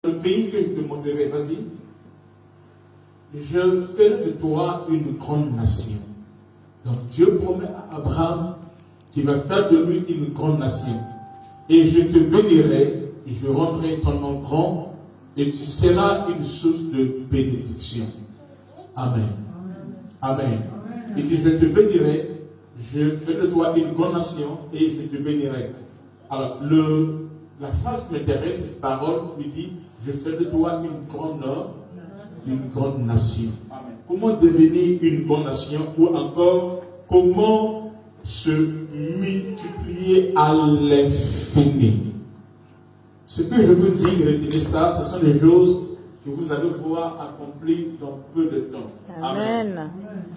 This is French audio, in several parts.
le pays que je te montrerai, vas-y. Je ferai de toi une grande nation. Donc Dieu promet à Abraham qu'il va faire de lui une grande nation. Et je te bénirai, et je rendrai ton nom grand, et tu seras une source de bénédiction. Amen. Amen. Il dit, je te bénirai, je ferai de toi une grande nation, et je te bénirai. Alors, la phrase qui m'intéresse, cette parole, lui dit, je ferai de toi une grande nation. Amen. Comment devenir une grande nation, ou encore, comment se multiplier à l'infini. Ce que je vous dis, retenez ça, ce sont des choses que vous allez voir accomplies dans peu de temps. Amen.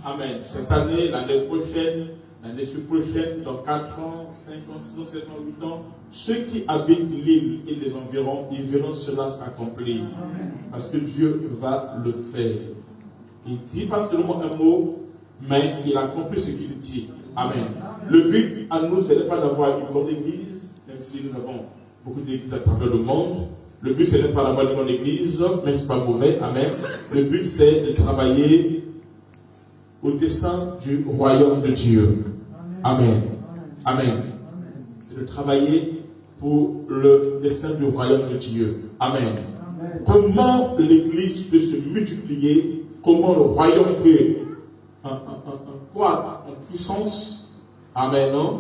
Amen. Cette année, l'année prochaine, l'année prochaine, dans 4 ans, 5 ans, 6 ans, 7 ans, 8 ans, ceux qui habitent l'île et les environs, ils verront cela s'accomplir. Parce que Dieu va le faire. Il dit pas seulement un mot, mais il accomplit ce qu'il dit. Amen. Le but à nous, ce n'est pas d'avoir une grande église, même si nous avons beaucoup d'églises à travers le monde. Le but, ce n'est pas d'avoir une grande église, mais ce n'est pas mauvais. Amen. Le but, c'est de travailler au dessein du royaume de Dieu. Amen. Amen. C'est de travailler pour le dessein du royaume de Dieu. Amen. Comment l'église peut se multiplier, comment le royaume peut croître en puissance. Amen. Non?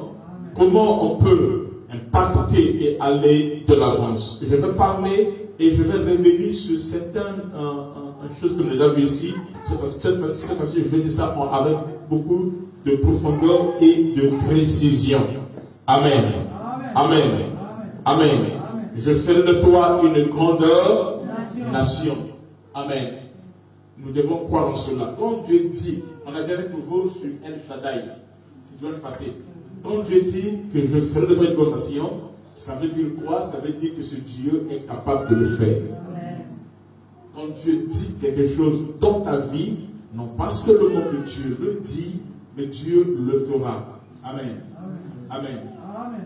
Comment on peut impacter et aller de l'avance. Je vais parler et je vais revenir sur certaines choses que nous avons vues ici. Cette fois-ci, je vais dire ça avec beaucoup de profondeur et de précision. Amen. Amen. Amen. Je ferai de toi une grandeur nation. Amen. Nous devons croire en cela. Quand Dieu dit, on avait avec nouveau sur El Shaddai, qui doit passer. Quand Dieu dit que je ferai de toi une grande nation, ça veut dire quoi? Ça veut dire que ce Dieu est capable de le faire. Quand Dieu dit quelque chose dans ta vie, non pas seulement que Dieu le dit, mais Dieu le fera. Amen. Amen. Amen.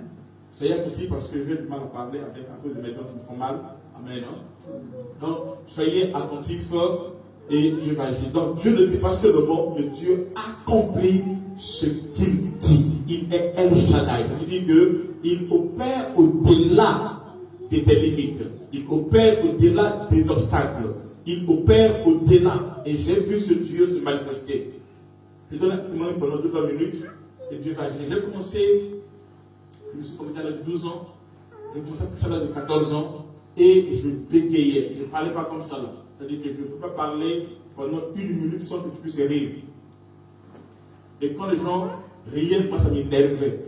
Soyez attentifs parce que j'ai du mal à parler à cause de mes dents qui me font mal. Amen. Donc, soyez attentifs et Dieu va agir. Donc, Dieu ne dit pas seulement, mais Dieu accomplit ce qu'il dit. Il est El Shaddai. Ça veut dire qu'il opère au-delà de tes limites. Il opère au-delà des obstacles. Il opère au-delà. Et j'ai vu ce Dieu se manifester. Je donne un témoignage pendant 2-3 minutes. Et Dieu va agir. J'ai commencé, je me suis converti à l'âge de 12 ans. J'ai commencé à prêcher à l'âge de 14 ans. Et je bégayais. Je ne parlais pas comme ça là. C'est-à-dire que je ne peux pas parler pendant 1 minute sans que tu puisses rire. Et quand les gens riaient, moi ça m'énervait.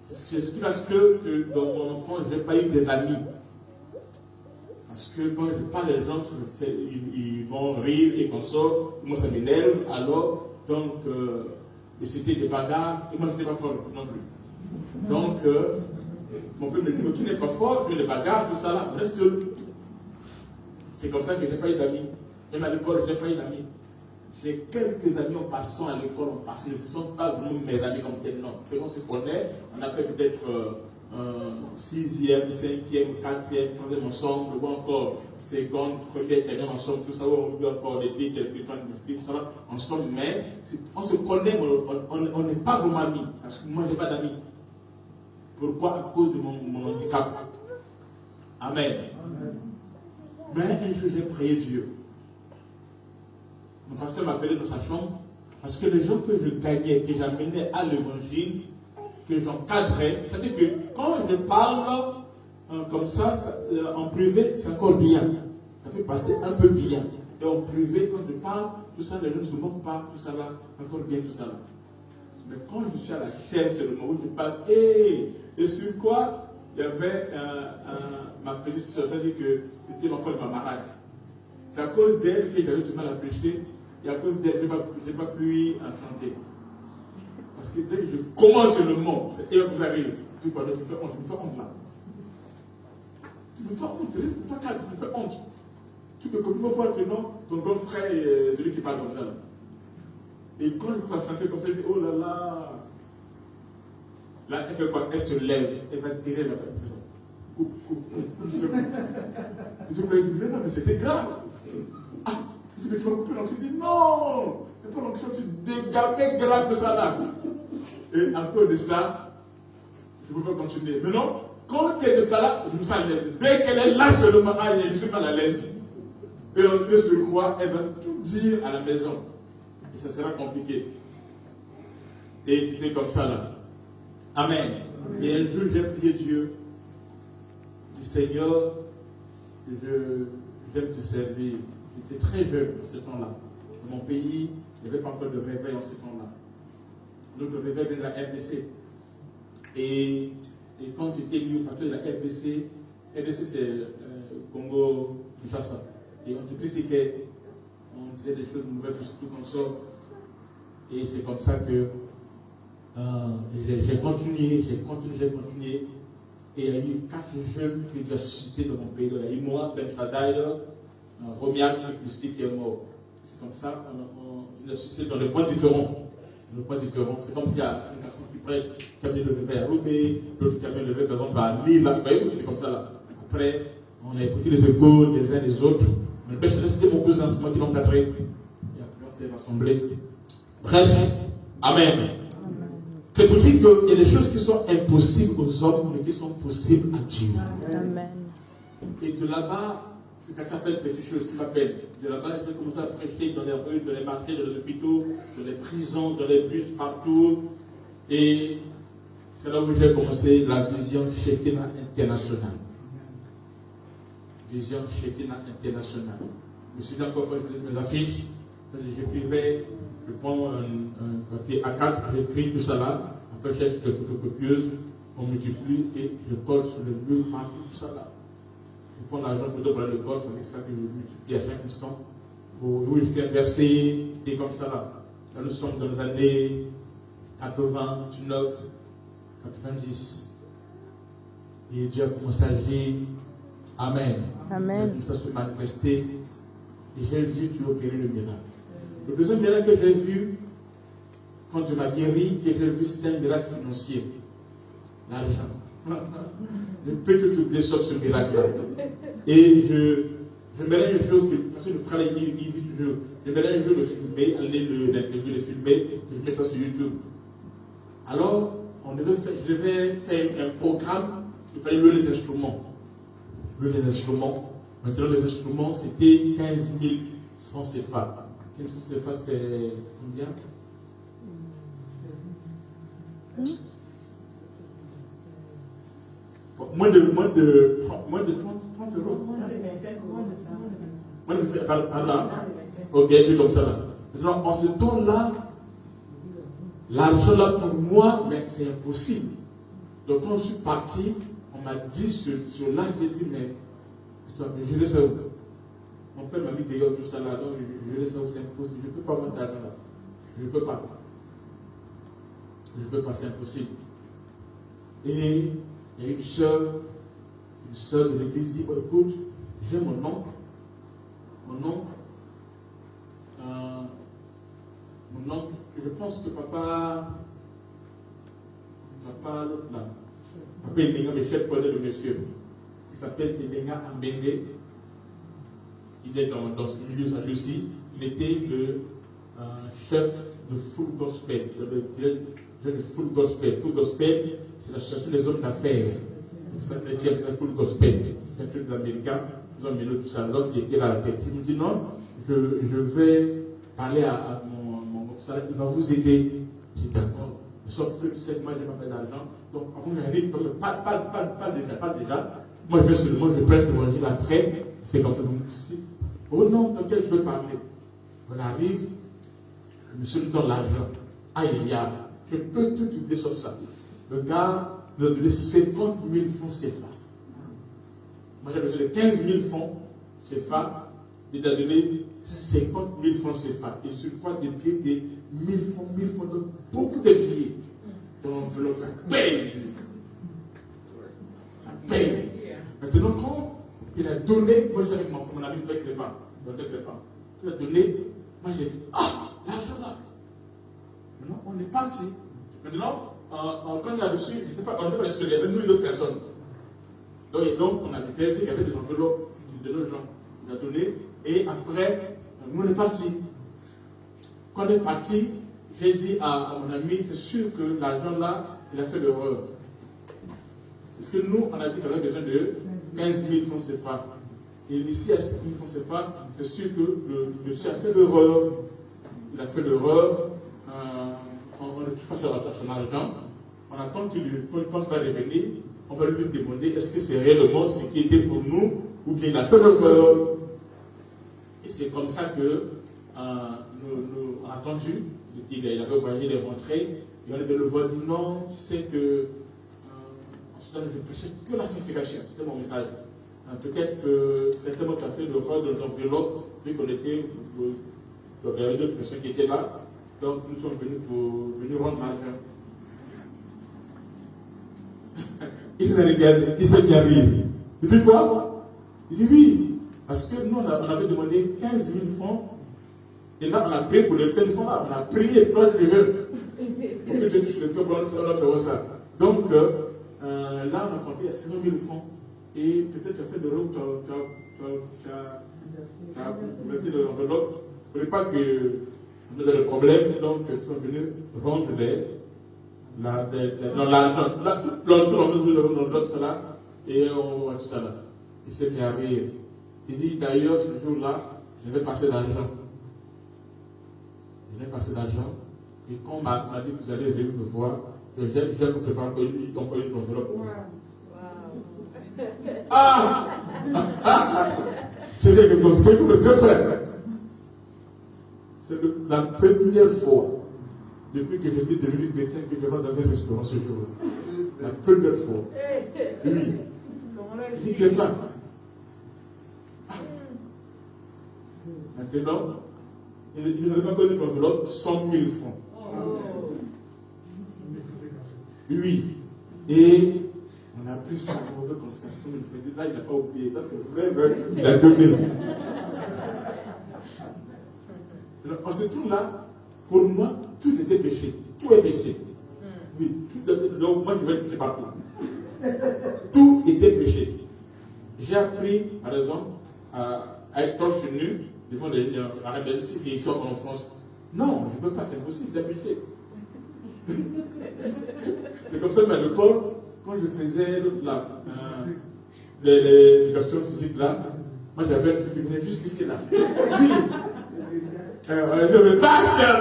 C'est ce qui parce que dans mon enfance, je n'ai pas eu des amis. Parce que quand je parle, les gens ils vont rire et qu'on sort. Moi ça m'énerve. Alors, donc, et c'était des bagarres. Et moi je n'étais pas fort non plus. Donc, mon père me dit, mais tu n'es pas fort, tu fais des bagarres, tout ça là, reste seul. C'est comme ça que je n'ai pas eu d'amis. Même à l'école, je n'ai pas eu d'amis. J'ai quelques amis en passant à l'école, parce que ce ne sont pas vraiment mes amis comme tel, non. On se connaît, on a fait peut-être 6e, 5e, 4e, 3e ensemble, ou encore 2e, 1er, 3e ensemble, tout ça, on peut encore aider quelques temps de tout ça, ensemble, mais on se connaît, mais on n'est pas vraiment amis, parce que moi, je n'ai pas d'amis. Pourquoi? À cause de mon handicap. Amen. Mais un jour, j'ai prié Dieu. Mon pasteur m'appelait dans sa chambre parce que les gens que je gagnais, que j'amenais à l'évangile, que j'encadrais, c'est-à-dire que quand je parle comme ça, en privé, c'est encore bien. Ça peut passer un peu bien. Et en privé, quand je parle, tout ça, les gens ne se moquent pas, tout ça là, encore bien, tout ça là. Mais quand je suis à la chair seulement, où je parle, et sur quoi il y avait ma petite soeur, c'est-à-dire que c'était l'enfant de ma malade. C'est à cause d'elle que j'avais du mal à prêcher, et à cause d'elle, je n'ai pas pu chanter. Parce que dès que je commence le mot, c'est et vous arrivez, tu me fais honte là. Tu me fais honte, reste pas calme, tu me fais honte. Tu peux complètement voir que non, ton grand frère est celui qui parle comme ça là. Et quand je commence à chanter comme ça, je dis, oh là là. Là, elle fait quoi? Elle se lève, elle va tirer la personne. Je me dis, mais non, mais c'était grave. Ah, je dis, mais tu vas couper l'onction. Tu dis, non, c'est pas l'onction, tu dégamais grave de ça là. Et à cause de ça, je ne peux pas continuer. Mais non, quand elle n'est pas là, je me sens à l'aise. Dès qu'elle est là seulement, je ne suis pas à l'aise. Et en plus, je crois, elle va tout dire à la maison. Et ça sera compliqué. Et c'était comme ça là. Amen. Et un jour, j'ai prié Dieu. Je dis, Seigneur, j'aime te servir. J'étais très jeune en ce temps-là. Dans mon pays, il n'y avait pas encore de réveil en ce temps-là. Donc le réveil venait de la RDC. Et quand j'étais lié au pasteur de la RDC c'est Congo Kinshasa. Et on te critiquait, on disait des choses nouvelles, tout comme ça. Et c'est comme ça que j'ai continué. Et il y a eu 4 jeunes que Dieu a suscités dans mon pays. Il y a eu moi, Ben Shadai, Romiak et Christy qui est mort. C'est comme ça qu'on a suscité dans des points différents. C'est comme s'il y a un garçon qui prêche, qui a mis le réveil à Roubaix, l'autre qui a mis le réveil par exemple à Lille, là, c'est comme ça là. Après, on a écouté les échos des uns des autres. Mais Ben Shadai, c'était mon cousin, c'est moi qui l'ai encadré. Et après, on s'est rassemblés. Bref, Amen. C'est pour dire qu'il y a des choses qui sont impossibles aux hommes, mais qui sont possibles à Dieu. Amen. Et de là-bas, ce qu'on s'appelle quelque chose qui m'appelle. De là-bas, je vais commencer à prêcher dans les rues, dans les marchés, dans les hôpitaux, dans les prisons, dans les bus, partout. Et c'est là où j'ai commencé la vision Shekinah internationale. Vision Shekinah internationale. Je me souviens encore quand je faisais mes affiches, j'écrivais. Je prends un papier A4, j'écris tout ça là, après je cherche des photocopieuse, on multiplie et je colle sur le mur partout, tout ça là. Je prends l'argent plutôt pour aller le colle, c'est avec ça que je multiplie à chaque instant. Oui, je fais un verset, et comme ça là. Là, nous sommes dans les années 89, 90. Et Dieu a commencé à agir. Amen. Amen. Il a commencé à se manifester. Et j'ai vu Dieu opérer le miracle. Le deuxième miracle que j'ai vu, quand Dieu m'a guéri, que j'ai vu, c'était un miracle financier. L'argent. Je peux tout oublier sauf ce miracle-là. Et je m'aimerais un jour, parce que le frère il dit toujours, j'aimerais un jour le filmer, aller l'interview, le filmer, et je mets ça sur YouTube. Alors, je devais faire un programme, il fallait louer les instruments. Maintenant, les instruments, c'était 15 000 francs CFA. 15 000 CFA, c'est combien? Moins de 30 euros. Moins de 25 euros. Moins de 25 euros. Ok, c'est comme ça là. Maintenant, en ce temps-là, l'argent là pour moi, mais c'est impossible. Donc quand je suis parti, on m'a dit sur là, j'ai dit, mais je laisse ça où? Mon père m'a mis dehors tout ça là, donc je laisse ça où, c'est impossible. Je ne peux pas avoir cet argent là. Je ne peux pas. C'est impossible. Et il y a une sœur de l'église dit, écoute, j'ai mon oncle, je pense que papa l'autre là, papa Elenga, mes chefs connaissent le monsieur, il s'appelle Elenga Ambende, il est dans ce milieu à Lucie, il était le chef de Full Gospel, le Full Gospel. Full Gospel, c'est l'association des hommes d'affaires. Ça veut dire Full Gospel. C'est un truc d'Américain, ils ont mené tout ça. Donc il était là à la tête. Il me dit non, je vais parler à mon salaire, il va vous aider. Je dis d'accord. Sauf que tu sais que moi j'ai pas fait d'argent. Donc avant que j'arrive, pas déjà. Moi je prêche l'évangile après. C'est comme ça. Au nom dans lequel je veux parler. On arrive, le monsieur nous donne l'argent. Aïe, je peux tout oublier sauf ça. Le gars nous a donné 50 000 francs CFA. Moi j'ai besoin de 15 000 francs CFA. Il a donné 50 000 francs CFA. Et sur quoi des billets de 1000 francs, donc beaucoup de billets. Dans l'enveloppe, ça pèse. Maintenant, quand il a donné, moi j'avais mon ami, c'est pas Crépin. Il a donné, moi j'ai dit, l'argent là. Maintenant, on est parti. Maintenant, quand il a reçu, on n'était pas reçu, il y avait nous et d'autres personnes. Donc, on a fait qu'il y avait des enveloppes de nos gens. On a donné. Et après, nous, on est partis. Quand on est parti, j'ai dit à mon ami, c'est sûr que l'argent là, il a fait l'erreur. Parce que nous, on a dit qu'on avait besoin de 15 000 francs CFA. Et ici, à 5 000 francs CFA, c'est sûr que le monsieur a fait l'erreur. Il a fait l'erreur. On ne touche pas sur son argent. On attend qu'il quand il va revenir, on va lui demander est-ce que c'est réellement ce qui était pour nous ou bien il a fait l'erreur. Et c'est comme ça que nous avons attendu. Il avait voyagé, il est rentré. Et on est de le voir dire non, tu sais que ensuite je ne prêchais que la sanctification. C'était mon message. Peut-être que certainement tu as fait l'erreur de nos enveloppes, vu qu'on était dans les deux personnes qui étaient là. Donc nous sommes venus pour venir rendre l'argent. Il nous a regardé, il s'est mis à rire. Il dit quoi? Il dit oui. Parce que nous, on avait demandé 15 000 francs. Et là, on a prié pour les 15 francs là. On a prié pour les jeunes. Pour que tu touches le cœur, on a ça. Donc, là, on a compté à 5 000 francs. Et peut-être tu as fait de l'eau, tu as versé de l'enveloppe. Il ne voulait pas que nous ayons le problème. Donc, ils sont venus rendre l'argent. L'enveloppe, ça là. Et on voit tout ça là. Il s'est mis à rire. Il dit d'ailleurs, ce jour-là, je vais passer l'argent. Je vais passer l'argent. Et quand on m'a dit que vous allez venir me voir, je vais vous préparer une enveloppe. Wow. Ah! Je dis que vous me prêt. C'est la première fois, depuis que j'étais devenu chrétien, que je rentre dans un restaurant ce jour-là. La première fois. Oui. Il dit que là. Maintenant, ils n'avaient pas connu une enveloppe 100 000 francs. Oh. Oui. Et on a pris ça mauvais comme ça, 100 000 francs. Là, il n'a pas oublié. Ça, c'est vrai, il a donné. En ce tour-là, pour moi, tout était péché. Tout est péché. Oui, tout était. Donc, moi, je vais pécher partout. Tout était péché. J'ai appris, par exemple, à être torse nu devant les Arabes. C'est ici en France. Non, je ne peux pas, c'est impossible, c'est péché. C'est comme ça, mais à l'école, quand je faisais l'éducation physique là, moi j'avais un truc qui venait jusqu'ici là. Oui. Je me pasteur.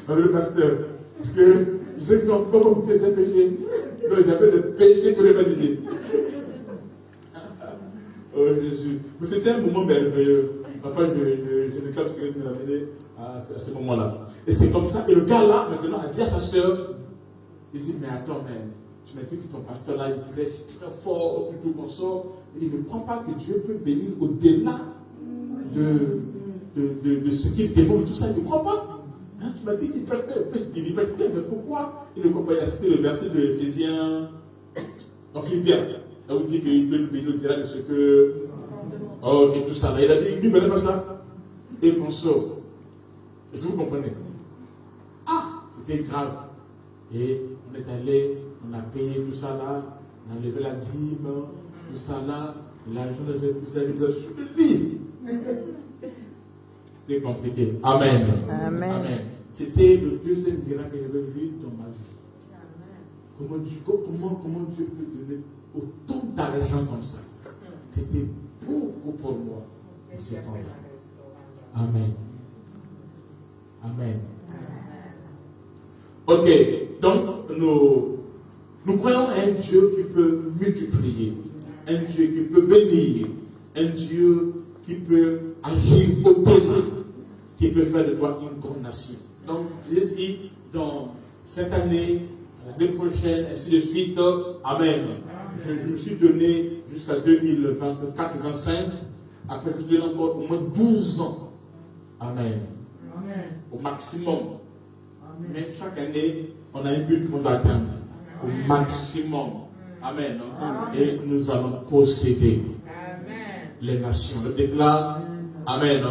Le pasteur. Parce que je sais que non, pas vous pouvez ces péchés. Non, j'avais des péchés que je n'ai pas d'idée. Oh Jésus. Mais c'était un moment merveilleux. Enfin, je réclame ce que tu m'as amené à ce moment-là. Et c'est comme ça. Et le gars là, maintenant, a dit à sa soeur, il dit, mais attends, mais tu m'as dit que ton pasteur là, il prêche très fort, tout comme ça. Il ne croit pas que Dieu peut bénir au-delà de ce qu'il demande, tout ça. Il ne croit pas. Hein, tu m'as dit qu'il prêche bien, mais pourquoi il ne croit pas? Il a cité le verset de Éphésiens, dans Philippiens. Là où il dit qu'il peut nous bénir au-delà de ce que. Oh, ok, tout ça. Là, il a dit, il ne connaît pas ça. Et qu'on sort. Est-ce que vous comprenez? Ah, c'était grave. Et on est allé, on a payé tout ça là, on a levé la dîme, tout ça là, l'argent de la sur le lit. C'était compliqué. Amen. Amen. Amen. C'était le deuxième miracle que j'avais vu dans ma vie. Comment Dieu peut donner autant d'argent comme ça? C'était beaucoup pour moi. Ce temps-là. Amen. Amen. Ok, donc nous croyons à un Dieu qui peut multiplier, un Dieu qui peut bénir, un Dieu qui peut agir au-delà, qui peut faire de toi une grande nation. Donc, Jésus, dans cette année, l'année prochaine, ainsi de suite, Amen. Je me suis donné jusqu'à 2024-2025, après je donne encore au moins 12 ans. Amen. Amen. Au maximum. Amen. Mais chaque année, on a un but qu'on doit atteindre. Au maximum. Amen. Amen. Et nous allons posséder les nations. Je déclare. Amen.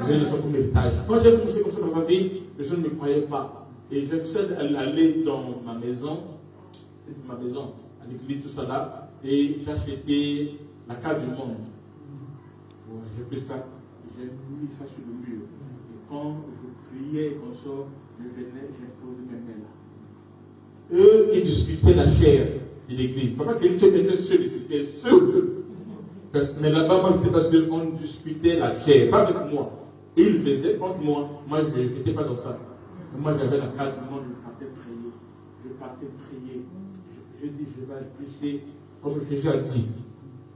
Je ne sois comme héritage. Quand j'ai commencé comme ça dans ma vie, les gens ne me croyaient pas. Et je suis allé dans ma maison. C'est ma maison. l'église, tout ça là, et j'ai acheté la carte du monde. Ouais, j'ai pris ça, j'ai mis ça sur le mur. Et quand je priais comme ça, je venais, j'ai posé mes mains là. Eux, ils disputaient la chair de l'église. Papa, tu étais seul, c'était seul. Mais là-bas, moi, j'étais parce qu'on disputait la chair, pas avec moi. Eux, ils le faisaient contre moi. Moi, je n'étais pas dans ça. Mais moi, j'avais la carte du monde, je partais prier. Je partais prier. Je dis, je vais prêcher comme Jésus a dit.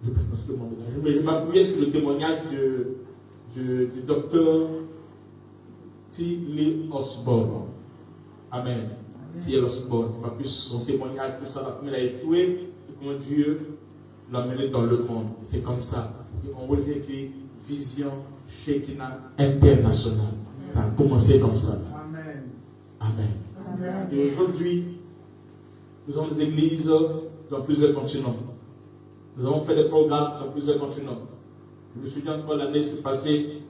Je prêche dans ce monde-là. Je m'appuyais sur le témoignage du docteur T.Lee Osborne. Amen. T.L. Osborne. Je m'appuie sur son témoignage, tout ça, là, comment il a échoué, et comment Dieu l'a mené dans le monde. C'est comme ça. Et on voit écrit Vision Shekinah International. Ça a commencé comme ça. Amen. Amen. Amen. Et aujourd'hui, nous avons des églises dans plusieurs continents. Nous avons fait des programmes dans plusieurs continents. Je me souviens encore l'année passée,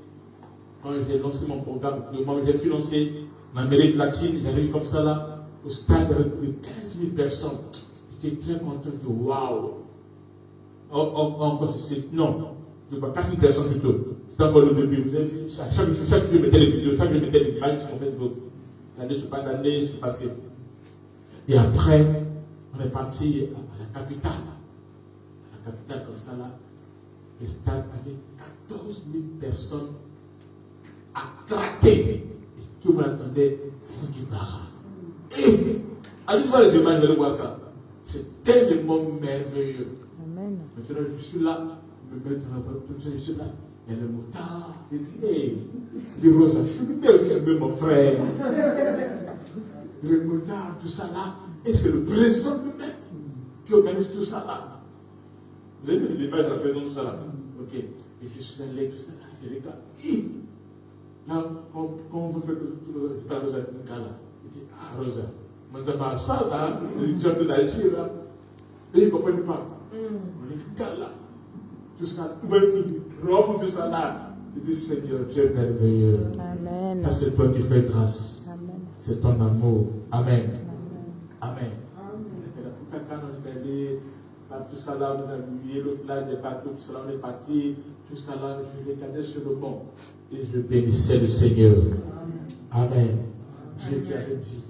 quand j'ai lancé mon programme, moi j'ai financé l'Amérique latine, j'arrive comme ça là, au stade avec plus de 15 000 personnes. J'étais très content de waouh! Non, je ne vois pas 4 000 personnes plutôt. C'était encore le début. Vous avez vu, chaque jour je mettais les vidéos, chaque jour je mettais des images sur mon Facebook. L'année se passée. Et après, on est parti à la capitale. À la capitale comme ça là, le stade avait 14 000 personnes à craquer. Et tout le monde attendait Francky Bara. Et allez voir les images, allez voir ça. C'est tellement merveilleux. Amen. Maintenant, je suis là, je me mets dans la voiture, je suis là. Il y a le motard, il dit, hey, les roses, je suis mon frère. Le motard, tout ça là, et c'est le président lui-même qui organise tout ça là. Vous avez vu l'image de la présidente, tout ça là? Ok. Et je suis allé, tout ça là, je regarde. Là, quand on veut faire tout le pas Rosa, une gala. Il dit, ah Rosa, moi je pas ça là, les gens de l'Algérie là. Et ils ne comprennent pas. On est gala. Tout ça, Rome, tout ça là. Il dit, Seigneur, tu es merveilleux. Amen. Ça, c'est toi qui fais grâce. Amen. C'est ton amour. Amen. Amen. Tout ça là, on a oublié l'autre là, des bateaux, tout ça là, on est parti. Tout ça là, je regardais sur le banc. Et je bénissais le Seigneur. Amen. Dieu qui avait dit.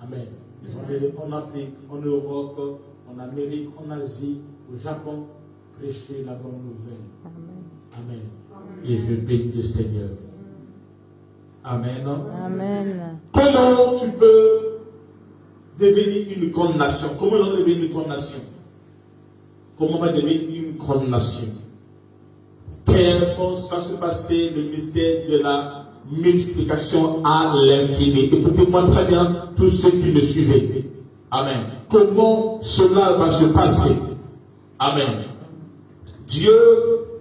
Amen. Ils sont allés en Afrique, en Europe, en Amérique, en Asie, au Japon, prêcher la bonne nouvelle. Amen. Amen. Et je bénis le Seigneur. Amen. Amen. Comment tu peux devenir une grande nation? Comment on va devenir une grande nation? Comment on va devenir une grande nation? Comment va se passer le mystère de la multiplication à l'infini? Écoutez-moi très bien, tous ceux qui me suivez. Amen. Comment cela va se passer? Amen. Dieu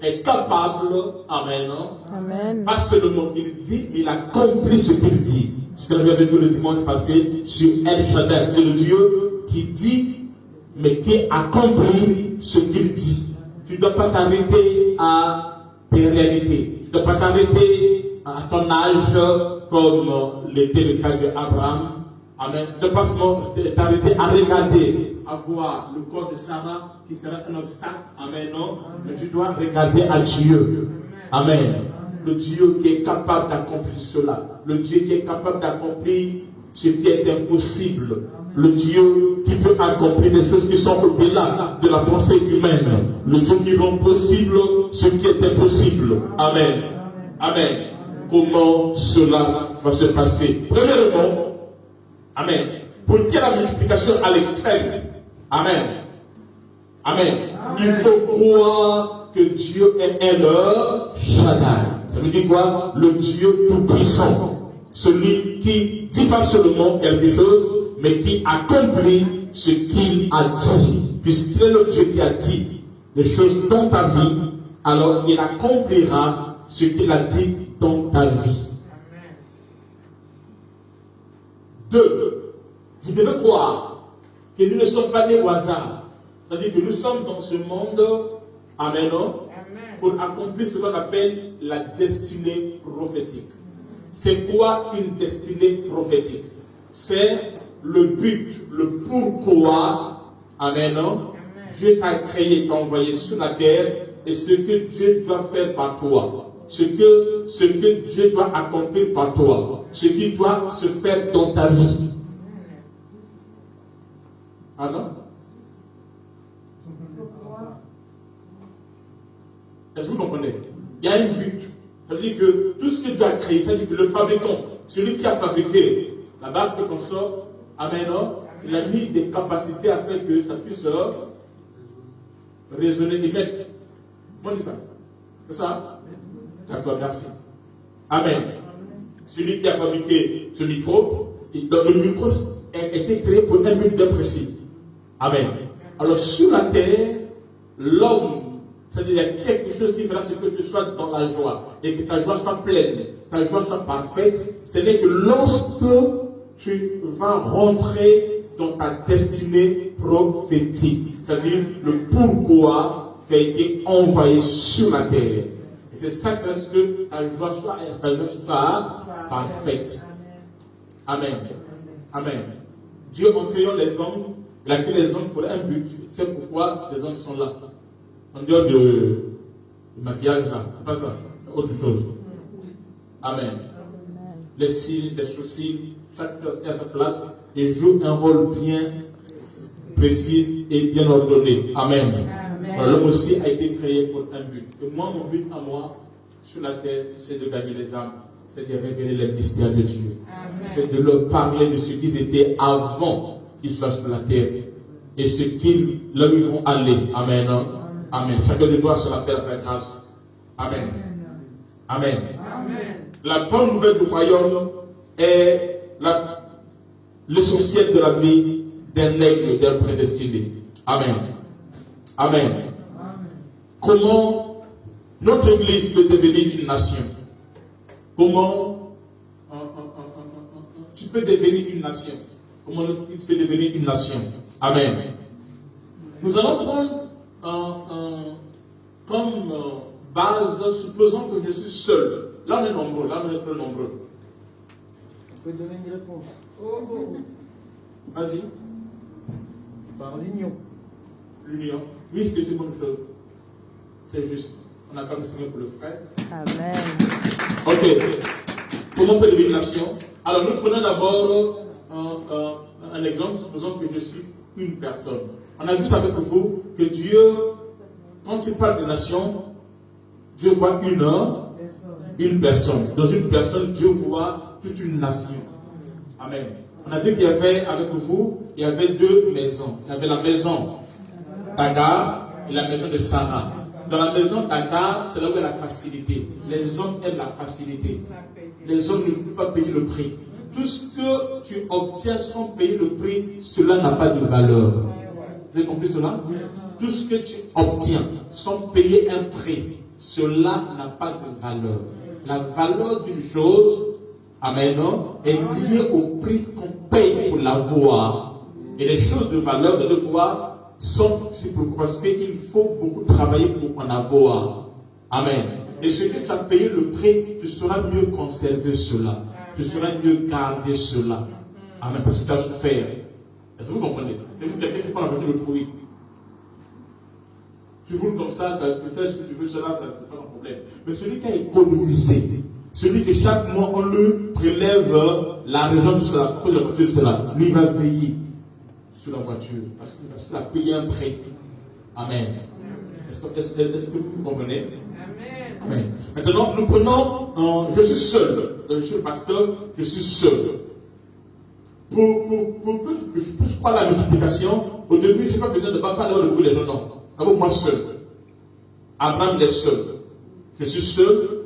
est capable, amen, amen. Pas seulement il dit, mais il accomplit ce qu'il dit. Ce que nous avons vu le dimanche passé sur El Shaddai, le Dieu qui dit, mais qui accomplit ce qu'il dit. Tu ne dois pas t'arrêter à tes réalités. Tu ne dois pas t'arrêter à ton âge comme l'était le cas d'Abraham. Amen. Tu ne dois pas t'arrêter à regarder, à voir le corps de Sarah qui sera un obstacle. Amen. Non. Mais tu dois regarder à Dieu. Amen. Le Dieu qui est capable d'accomplir cela. Le Dieu qui est capable d'accomplir ce qui est impossible. Le Dieu qui peut accomplir des choses qui sont au-delà de la pensée humaine. Le Dieu qui rend possible ce qui est impossible. Amen. Amen. Comment cela va se passer? Premièrement, amen. Pour qu'il y ait la multiplication à l'extrême. Amen. Amen. Il faut croire que Dieu est El Shaddai. Ça veut dire quoi? Le Dieu tout-puissant. Celui qui dit pas seulement quelque chose, mais qui accomplit ce qu'il a dit. Puisqu'il est le Dieu qui a dit les choses dans ta vie, alors il accomplira ce qu'il a dit dans ta vie. Amen. 2. Vous devez croire que nous ne sommes pas nés au hasard. C'est-à-dire que nous sommes dans ce monde, amen, pour accomplir ce qu'on appelle la destinée prophétique. C'est quoi une destinée prophétique? C'est le but, le pourquoi, Amen. Non? Dieu t'a créé, t'a envoyé sur la terre, et ce que Dieu doit faire par toi, ce que Dieu doit accomplir par toi, ce qui doit se faire dans ta vie. Ah non? Est-ce que vous comprenez? Il y a un but. Ça veut dire que tout ce que Dieu a créé, ça veut dire que le fabricant, celui qui a fabriqué la base de consort, amen, il a mis des capacités afin que ça puisse raisonner et mettre. Comment on dit ça? C'est ça? D'accord, merci. Amen. Celui qui a fabriqué ce micro, le micro a été créé pour un but bien précis. Amen. Alors sur la terre, l'homme, c'est-à-dire il y a quelque chose qui fera ce que tu sois dans la joie et que ta joie soit pleine, ta joie soit parfaite. Ce n'est que lorsque tu vas rentrer dans ta destinée prophétique, c'est-à-dire le pourquoi tu as été envoyé sur la terre. Et c'est ça qui reste que ta joie soit parfaite. Amen. Amen. Dieu, en créant les hommes, il a créé les hommes pour un but. C'est pourquoi les hommes sont là. En dehors de maquillage, là, c'est pas ça, c'est autre chose. Amen. Les cils, les sourcils, chaque chose est à sa place et joue un rôle bien précis et bien ordonné. Amen. L'homme aussi a été créé pour un but. Et moi, mon but à moi, sur la terre, c'est de gagner les âmes, c'est de révéler les mystères de Dieu. Amen. C'est de leur parler de ce qu'ils étaient avant qu'ils soient sur la terre et ce là où ils vont aller. Amen. Amen. Chacun de nous doit se rappeler à sa grâce. Amen. Amen. Amen. La bonne nouvelle du royaume est l'essentiel de la vie d'un aigle, d'un prédestiné. Amen. Amen. Amen. Comment notre Église peut devenir une nation? Comment tu peux devenir une nation? Comment notre Église peut devenir une nation? Amen. Nous allons prendre comme base, supposons que je suis seul. Là, on est nombreux. Là, on est peu nombreux. Je peux te donner une réponse. Vas-y. Par l'union. L'union. Oui, c'est une bonne chose. C'est juste. On n'a pas le Seigneur pour le frère. Amen. Ok. Comment on peut devenir une nation? Alors, nous prenons d'abord un exemple. Supposons que je suis une personne. On a vu ça avec vous, que Dieu, quand il parle de nation, Dieu voit une personne. Dans une personne, Dieu voit toute une nation. Amen. On a dit qu'il y avait, avec vous, il y avait deux maisons. Il y avait la maison d'Agar et la maison de Sarah. Dans la maison d'Agar, c'est là où il y a la facilité. Les hommes aiment la facilité. Les hommes ne peuvent pas payer le prix. Tout ce que tu obtiens sans payer le prix, cela n'a pas de valeur. Vous avez compris cela? Tout ce que tu obtiens sans payer un prix, cela n'a pas de valeur. La valeur d'une chose, amen, est liée au prix qu'on paye pour l'avoir. Et les choses de valeur de devoir sont, c'est parce qu'il faut beaucoup travailler pour en avoir. Amen. Et ce que tu as payé le prix, tu sauras mieux conserver cela. Tu sauras mieux garder cela. Amen. Parce que tu as souffert. Est-ce que vous comprenez? C'est vous quelqu'un qui prend la voiture de fruit. Tu roules comme ça, tu fais ce que tu veux, cela, ça, c'est pas un problème. Mais celui qui a économisé, celui que chaque mois on lui prélève l'argent de cela, pourquoi je continue de cela, lui va veiller sur la voiture parce qu'il a payé un prêt. Amen. Est-ce que vous comprenez? Amen. Amen. Maintenant, nous prenons, je suis seul, je suis pasteur, je suis seul. Pour que je puisse croire la multiplication, au début, je n'ai pas besoin de papa d'avoir le beaucoup de non. D'abord, moi seul. Abraham est seul. Je suis seul.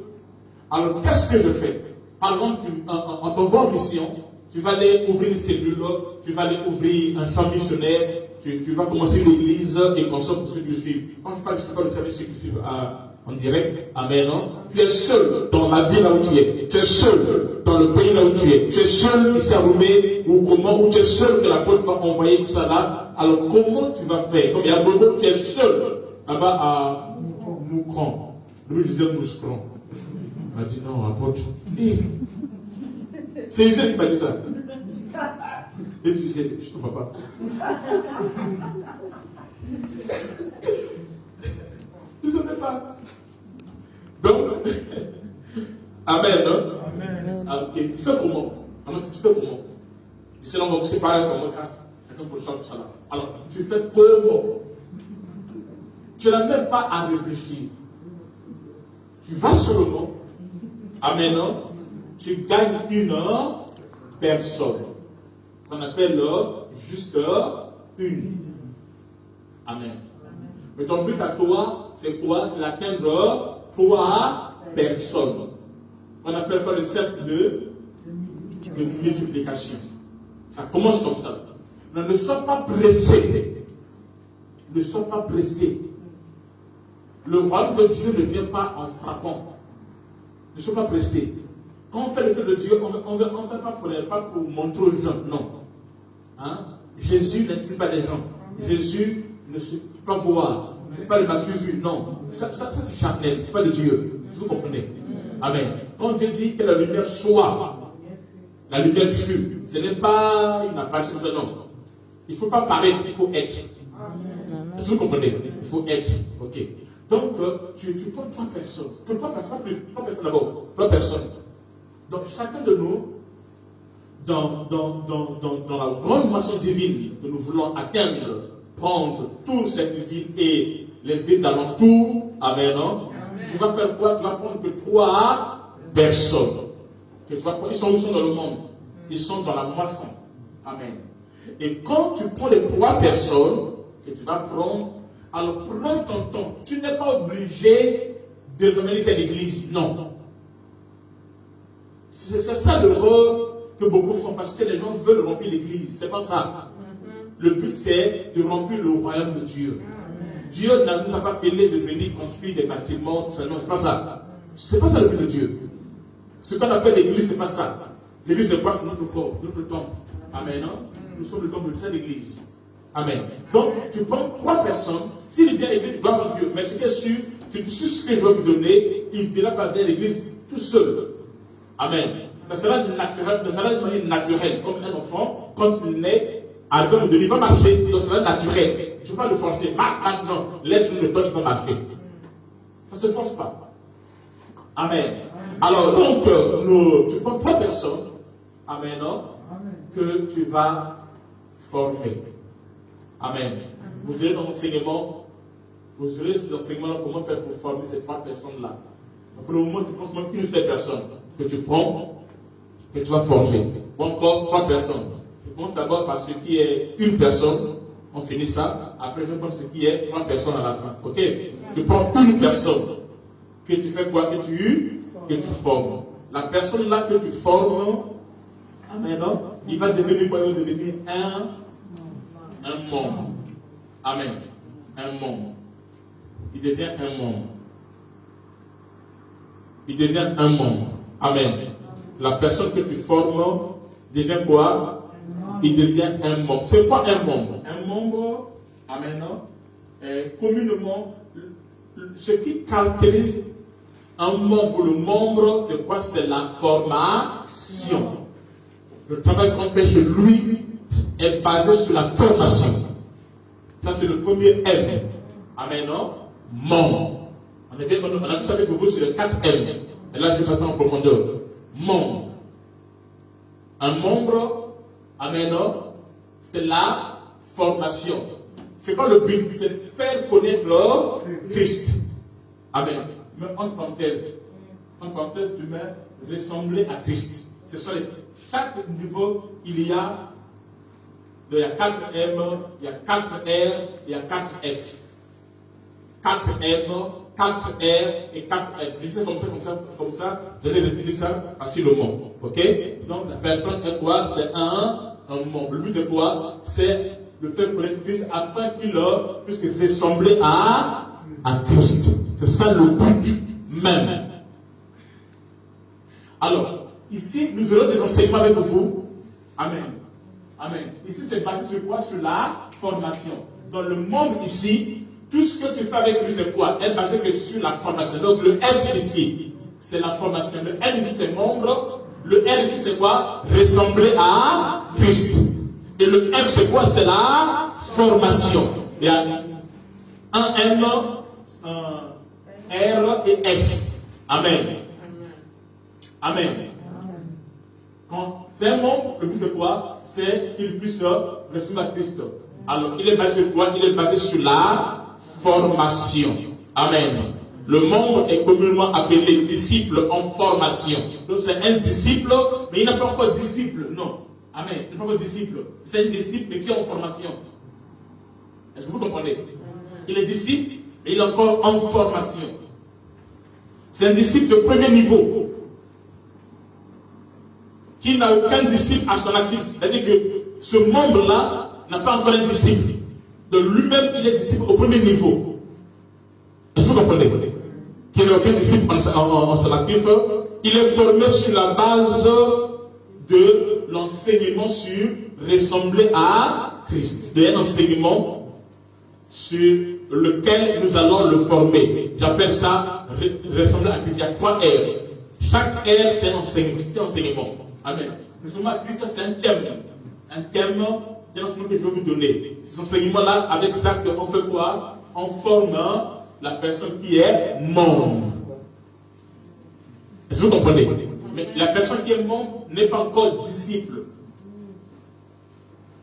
Alors, qu'est-ce que je fais? Par exemple, en t'envoie en mission, tu vas aller ouvrir une cellule, tu vas aller ouvrir un champ missionnaire, tu vas commencer l'église et comme ça pour ceux qui me suivent. Quand je parle de service, ceux qui suivent en direct, amen, non? Tu es seul dans la ville là où tu es. Tu es seul dans le pays là où tu es. Tu es seul ici à Roubaix ou comment, ou tu es seul que la porte va envoyer tout ça là. Alors comment tu vas faire? Comme il y a beaucoup, tu es seul là-bas à Moukran. Lui il disait Mouscron. Il m'a dit non, apôtre. C'est Israël qui m'a dit ça. Et tu sais, je ne comprends pas. Donc, Amen. Hein? Amen. Ok, tu fais comment? Alors, tu fais comment? C'est là, on va vous séparer comme grâce. Chacun pour le soir, tout ça là. Alors, tu fais comment? Tu n'as même pas à réfléchir. Tu vas sur le mot. Amen. Hein? Tu gagnes une personne. Qu'on appelle juste une. Amen. Mais ton but à toi, c'est quoi? C'est d'atteindre 3 personnes. On appelle pas le cercle de multiplication. Ça commence comme ça. Ne sois pas pressé. Ne sois pas pressé. Le royaume de Dieu ne vient pas en frappant. Ne sois pas pressé. Quand on fait le feu de Dieu, on ne fait pas pour montrer aux gens. Non. Hein? Jésus n'intimide pas les gens. Jésus ne se fait pas voir. Ce n'est pas le baptême vu. Non. Ça c'est charnel. Ce n'est pas de Dieu. Vous comprenez? Amen. Quand Dieu dit que la lumière soit, la lumière fut. Ce n'est pas une apparition. Non. Il ne faut pas paraître, il faut être. Est-ce que vous comprenez? Il faut être. Ok. Donc, tu prends 3 personnes. 3 personnes, pas plus. 3 personnes d'abord. 3 personnes. Donc, chacun de nous, dans la grande moisson divine que nous voulons atteindre, prendre toute cette ville et les villes d'alentour, amen, non? Tu vas faire quoi? Tu vas prendre que 3 personnes. Que tu vas prendre. Ils sont où? Ils sont dans le monde. Ils sont dans la moisson. Amen. Et quand tu prends les 3 personnes que tu vas prendre, alors prends ton temps. Tu n'es pas obligé de venir à l'église. Non. C'est ça l'erreur que beaucoup font parce que les gens veulent remplir l'église. C'est pas ça. Le but c'est de remplir le royaume de Dieu. Dieu ne nous a pas appelé de venir construire des bâtiments, tout ça. Non, c'est pas ça. C'est pas ça le but de Dieu. Ce qu'on appelle l'église, c'est pas ça. L'église, c'est quoi? C'est notre corps, notre temple. Amen. Non? Nous sommes le temple de cette église. Amen. Donc, tu prends 3 personnes. S'il vient à l'église, gloire à Dieu. Mais ce qui est sûr, c'est que sur ce que je vais vous donner, il ne viendra pas vers l'église tout seul. Amen. Ça sera naturel, ça sera de manière naturelle, comme un enfant, quand il naît, à l'homme de il va marcher, donc ça sera naturel. Tu ne peux pas le forcer. Maintenant, laisse-le le temps, il va marcher. Ça ne se force pas. Amen. Alors, donc, tu prends 3 personnes, amen, non, que tu vas former. Amen. Vous verrez dans l'enseignement, vous verrez ces enseignements-là, comment faire pour former ces 3 personnes-là. Pour le moment, tu prends seulement une seule personne que tu prends, que tu vas former. Ou encore 3 personnes. Je commence d'abord par ce qui est une personne, on finit ça. Après, je prends ce qui est 3 personnes à la fin. Ok? Tu prends une personne, que tu fais quoi? Que tu formes. La personne là que tu formes, amen, non? Il va devenir quoi? Il va devenir un membre. Amen. Un membre. Il devient un membre. Il devient un membre. Amen. La personne que tu formes devient quoi? Il devient un membre. C'est quoi un membre? Un membre, amen, communément, ce qui caractérise un membre, le membre, c'est quoi? C'est la formation. Le travail qu'on fait chez lui est basé sur la formation. Ça, c'est le premier M. Amen, non? Membre. En effet, on a vu ça avec vous sur le 4 M. Et là, je vais passer en profondeur. Membre. Un membre, amen, non? C'est la formation. C'est pas le but, c'est faire connaître Christ. Amen. Mais en parenthèse, tu mets ressembler à Christ. C'est ça. Chaque niveau, il y a 4 M, il y a 4 R, il y a 4 F. 4 M, 4 R et 4 F. Je sais comme ça, je vais définir ça facilement. Ok? Donc la personne est quoi? C'est un membre. Le but c'est quoi? C'est de faire connaître Christ afin qu'il puisse ressembler à Christ. C'est ça le but même. Alors, ici, nous verrons des enseignements avec vous. Amen. Amen. Ici, c'est basé sur quoi? Sur la formation. Dans le monde ici, tout ce que tu fais avec lui, c'est quoi? Elle est basée que sur la formation. Donc, le F ici, c'est la formation. Le M ici, c'est membre. Le R ici, c'est quoi? Ressembler à Christ. Et le F, c'est quoi? C'est la formation. Il y a un M, un R et F. Amen. Amen. Quand c'est un membre, le but c'est quoi? C'est qu'il puisse ressembler à Christ. Alors, il est basé sur quoi? Il est basé sur la formation. Amen. Le membre est communément appelé disciple en formation. Donc c'est un disciple, mais il n'est pas encore disciple. Non. Amen. Il n'est pas encore disciple. C'est un disciple, mais qui est en formation. Est-ce que vous comprenez? Il est disciple, mais il est encore en formation. C'est un disciple de premier niveau. Qui n'a aucun disciple à son actif. C'est-à-dire que ce membre-là n'a pas encore un disciple. De lui-même, il est disciple au premier niveau. Est-ce que vous comprenez? Qui n'a aucun disciple en son actif. Il est formé sur la base de l'enseignement sur ressembler à Christ. C'est un enseignement sur lequel nous allons le former. J'appelle ça ressembler à Christ. Il y a 3 R. Chaque R, c'est un enseignement. Amen. Nous sommes à Christ, c'est un thème. Un thème de l'enseignement que je vais vous donner. Cet enseignement-là, avec ça, on fait quoi? On forme la personne qui est membre. Est-ce que vous comprenez? Mais la personne qui est membre n'est pas encore disciple.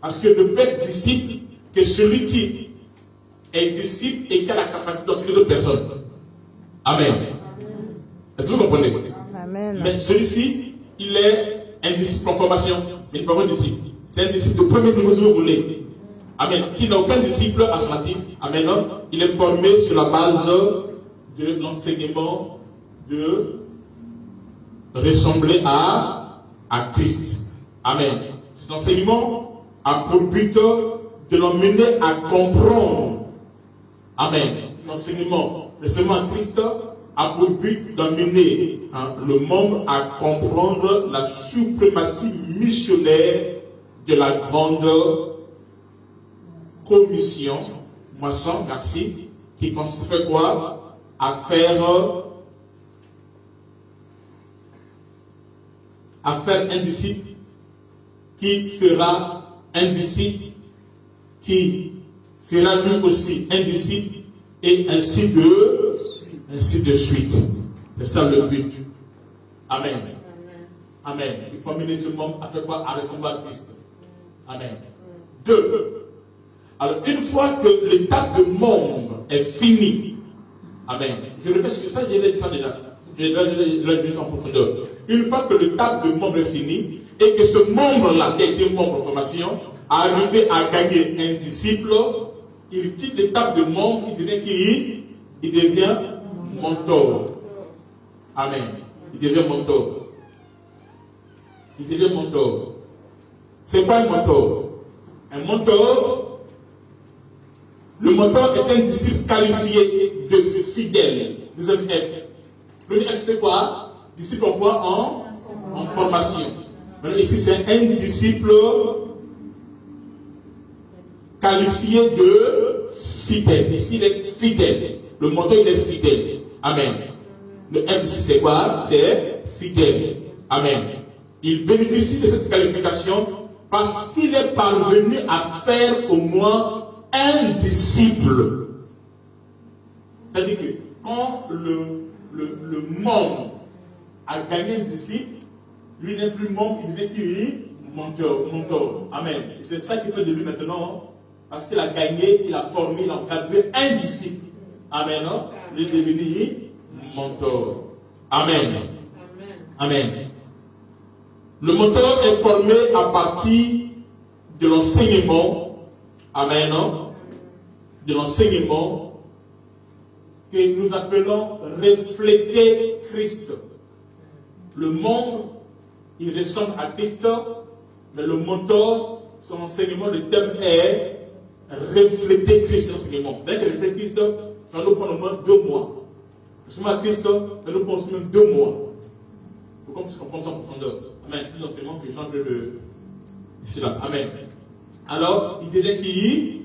Parce que ne peut être disciple que celui qui est disciple et qui a la capacité d'enseigner d'autres personnes. Amen. Est-ce que vous comprenez? Amen. Mais celui-ci, il est un disciple en formation, mais il n'est pas un disciple. C'est un disciple de premier niveau si vous voulez. Amen. Qui n'a aucun disciple à son actif. Amen. Il est formé sur la base de l'enseignement de ressembler à Christ. Amen. Cet enseignement a pour but de l'emmener à comprendre. Amen. L'enseignement à Christ a pour but d'emmener le membre à comprendre la suprématie missionnaire de la grande commission, moisson, merci, qui consiste quoi? À faire un disciple qui fera un disciple qui fera lui aussi un disciple et ainsi de suite. C'est ça le but. Amen. Amen. Il faut amener ce membre à faire quoi? À ressembler à Christ. Amen. 2. Alors, une fois que l'étape de membre est finie, amen. Je répète ça, j'ai dit ça déjà. J'ai dit ça en profondeur. Une fois que l'étape de membre est finie, et que ce membre-là, qui a été membre en formation, a arrivé à gagner un disciple, il quitte l'étape de membre, il devient qui? Il devient mentor. Amen. Il devient mentor. Il devient mentor. C'est quoi un mentor? Un mentor, le mentor est un disciple qualifié de fidèle. Deuxième F. Le F c'est quoi? Disciple en quoi? En formation. Maintenant, ici c'est un disciple qualifié de fidèle. Ici il est fidèle. Le mentor il est fidèle. Amen. Le F ici c'est quoi? C'est fidèle. Amen. Il bénéficie de cette qualification parce qu'il est parvenu à faire au moins un disciple. C'est-à-dire que quand le membre a gagné un disciple, lui n'est plus membre, il devient qui? Mentor. Amen. Et c'est ça qui fait de lui maintenant, parce qu'il a gagné, il a formé, il a encadré un disciple. Amen. Il est devenu mentor. Amen. Amen. Le mentor est formé à partir de l'enseignement. Amen. De l'enseignement que nous appelons refléter Christ. Le membre, il ressemble à Christ, mais le mentor, son enseignement, le thème est refléter Christ, son enseignement. Dès que refléter Christ, ça va nous prendre au moins 2 mois. Ressemble à Christ, ça va nous prendre même 2 mois. Pour qu'on puisse comprendre ça en profondeur. Amen. C'est l'enseignement que j'entre ici là. Amen. Alors, il devient qui?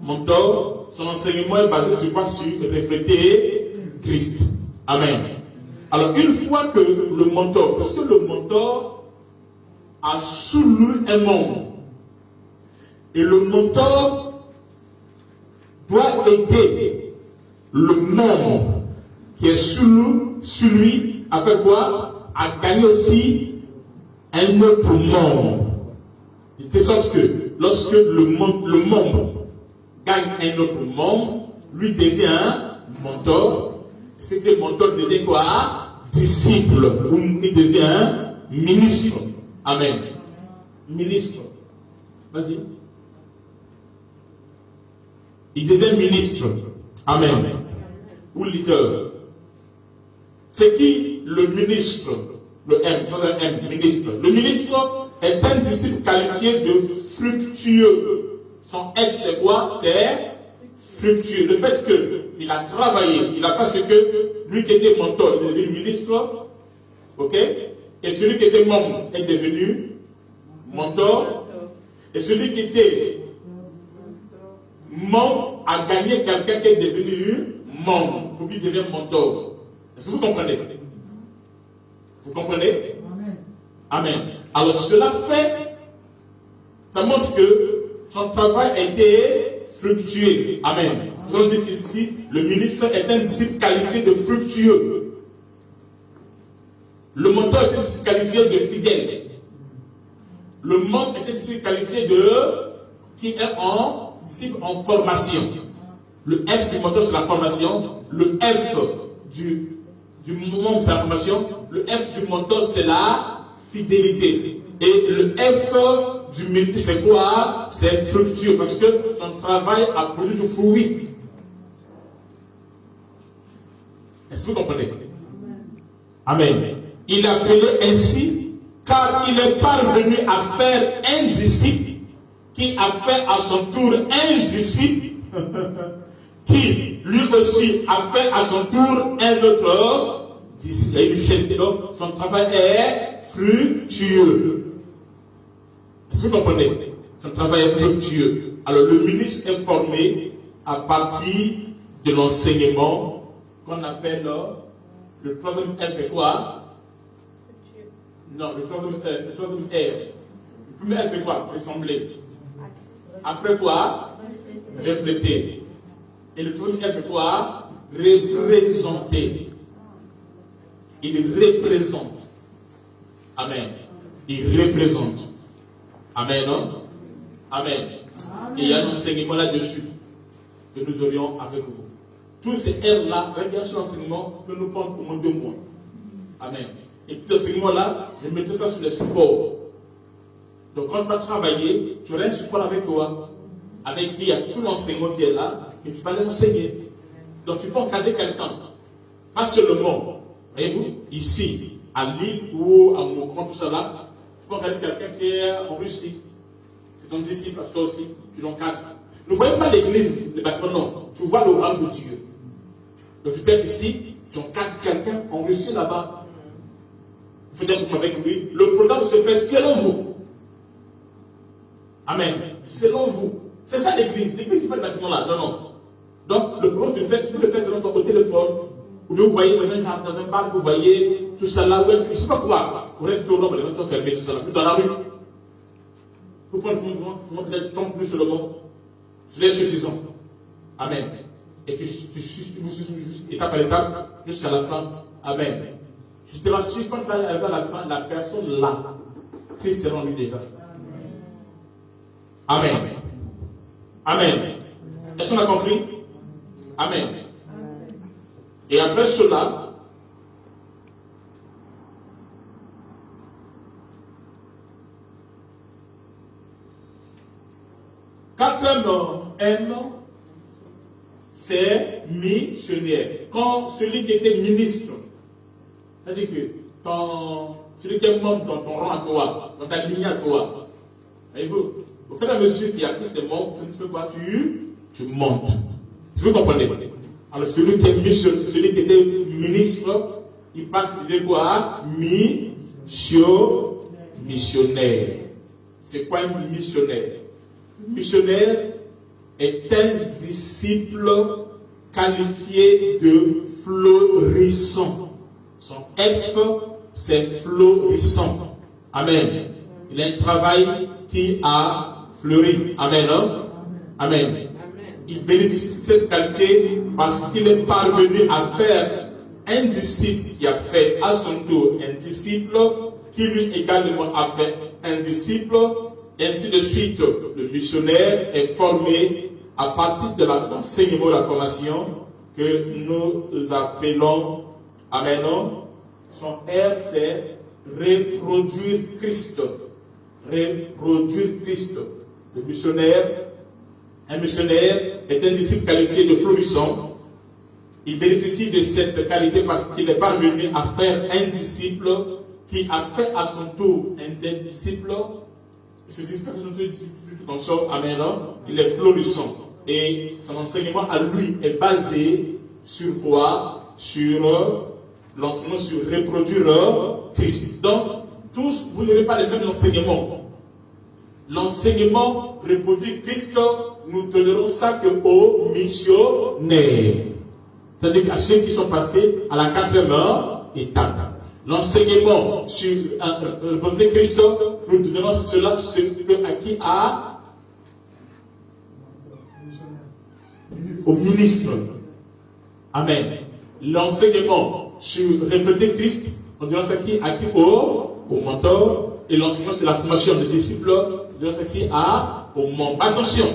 Mentor. Son enseignement est basé sur quoi? Sur refléter Christ. Amen. Alors, une fois que le mentor, parce que le mentor a sous lui un membre, et le mentor doit aider le membre qui est sur lui a fait quoi? A gagné aussi un autre membre. De telle sorte que lorsque le membre gagne un autre membre, lui devient un mentor. Et ce que le mentor devient quoi? Disciple. Ou il devient un ministre. Amen. Ministre. Vas-y. Il devient ministre. Amen. Ou leader. C'est qui le ministre? Le M, pas un M, ministre. Le ministre est un disciple qualifié de fructueux. Son F, c'est quoi? C'est fructueux. Le fait qu'il a travaillé, il a fait ce que lui qui était mentor est devenu ministre, ok? Et celui qui était membre est devenu mentor. Et celui qui était membre a gagné quelqu'un qui est devenu membre pour qu'il devienne mentor. Est-ce que vous comprenez? Vous comprenez? Amen. Amen. Alors cela fait, ça montre que son travail a été fructueux. Amen. Nous allons dire ici, le ministre est un disciple qualifié de fructueux. Le mentor est un disciple qualifié de fidèle. Le membre est un disciple qualifié de qui est en disciple en formation. Le F du mentor c'est la formation. Le F du membre c'est la formation. Le F du mentor c'est la fidélité. Et le F du ministre c'est quoi? C'est fructueux parce que son travail a produit du fruit. Est-ce que vous comprenez? Amen. Il est appelé ainsi car il est parvenu à faire un disciple qui a fait à son tour un disciple qui lui aussi a fait à son tour un autre disciple. Et donc son travail est fructueux. Est-ce que vous comprenez? Son travail est fructueux. Alors le ministre est formé à partir de l'enseignement qu'on appelle le troisième R, c'est quoi? Non, le troisième R. Le premier R, c'est quoi? Ressembler. Après quoi? Refléter. Et le troisième R, c'est quoi? Représenter. Il représente. Amen. Il représente. Amen, non? Amen. Et il y a un enseignement là-dessus que nous aurions avec vous. Tous ces R-là, regarde sur l'enseignement, peut nous prendre au moins 2 mois. Amen. Et tout enseignement-là, je mettrai ça sur les supports. Donc quand tu vas travailler, tu auras un support avec toi, avec qui il y a tout l'enseignement qui est là, et tu vas l'enseigner. Donc tu peux encadrer quelqu'un, pas seulement, voyez-vous, ici, à Lille ou à Mokran, tout ça là, tu peux encadrer quelqu'un qui est en Russie. C'est ton disciple, parce que toi aussi, tu l'encadres. Ne voyez pas l'église, le bâtiment, non. Tu vois le rang de Dieu. Donc tu peux être ici, tu encadres quelqu'un en Russie là-bas. Vous faites un groupe avec lui. Le programme se fait selon vous. Amen. Selon vous. C'est ça l'église. L'église, c'est pas le bâtiment là. Non, non. Donc, le programme, tu peux le faire selon ton téléphone. Ou bien vous voyez, dans un bar, vous voyez tout ça là. Je ne sais pas quoi. Au restaurant, les gens sont fermés, tout ça là. Puis dans la rue. Vous prenez le fond, peut-être 30 plus seulement. C'est suffisant. Amen. Et tu étape par étape jusqu'à la fin. Amen. Je te rassure, quand tu vas arriver à la fin, la personne là, Christ est en lui déjà. Amen. Amen. Est-ce qu'on a compris? Amen. Et après cela, quatrième M, c'est missionnaire. Quand celui qui était ministre, c'est-à-dire que celui qui est membre dans ton rang à toi, dans ta ligne à toi, voyez-vous, au fur et à mesure qu'il y a plus de membres, tu fais quoi? Tu montes. Vous comprenez? Alors celui qui était ministre, il passe de quoi? Missionnaire. C'est quoi un missionnaire? Missionnaire est un disciple qualifié de florissant. Son F, c'est florissant. Amen. Il a un travail qui a fleuri. Amen. Hein? Amen. Il bénéficie de cette qualité parce qu'il est parvenu à faire un disciple qui a fait à son tour un disciple, qui lui également a fait un disciple, ainsi de suite. Le missionnaire est formé à partir de l'enseignement de la formation que nous appelons, amen, son R c'est reproduire Christ. Reproduire Christ. Le missionnaire, un missionnaire est un disciple qualifié de florissant. Il bénéficie de cette qualité parce qu'il est parvenu à faire un disciple qui a fait à son tour un disciple. Ce disciple comme ça, amen, il est florissant. Et son enseignement à lui est basé sur quoi? Sur l'enseignement sur reproduire Christ. Donc, tous, vous n'aurez pas les mêmes enseignements. L'enseignement reproduit Christ, nous donnerons ça qu'aux missionnaires. C'est-à-dire qu'à ceux qui sont passés à la 4e étape. L'enseignement sur reproduire Christ, nous donnerons cela à qui a au ministre. Amen. L'enseignement sur refléter Christ, on dira ça qui à qui au mentor. Et l'enseignement sur la formation des disciples, on dira ça qui au membre. Attention,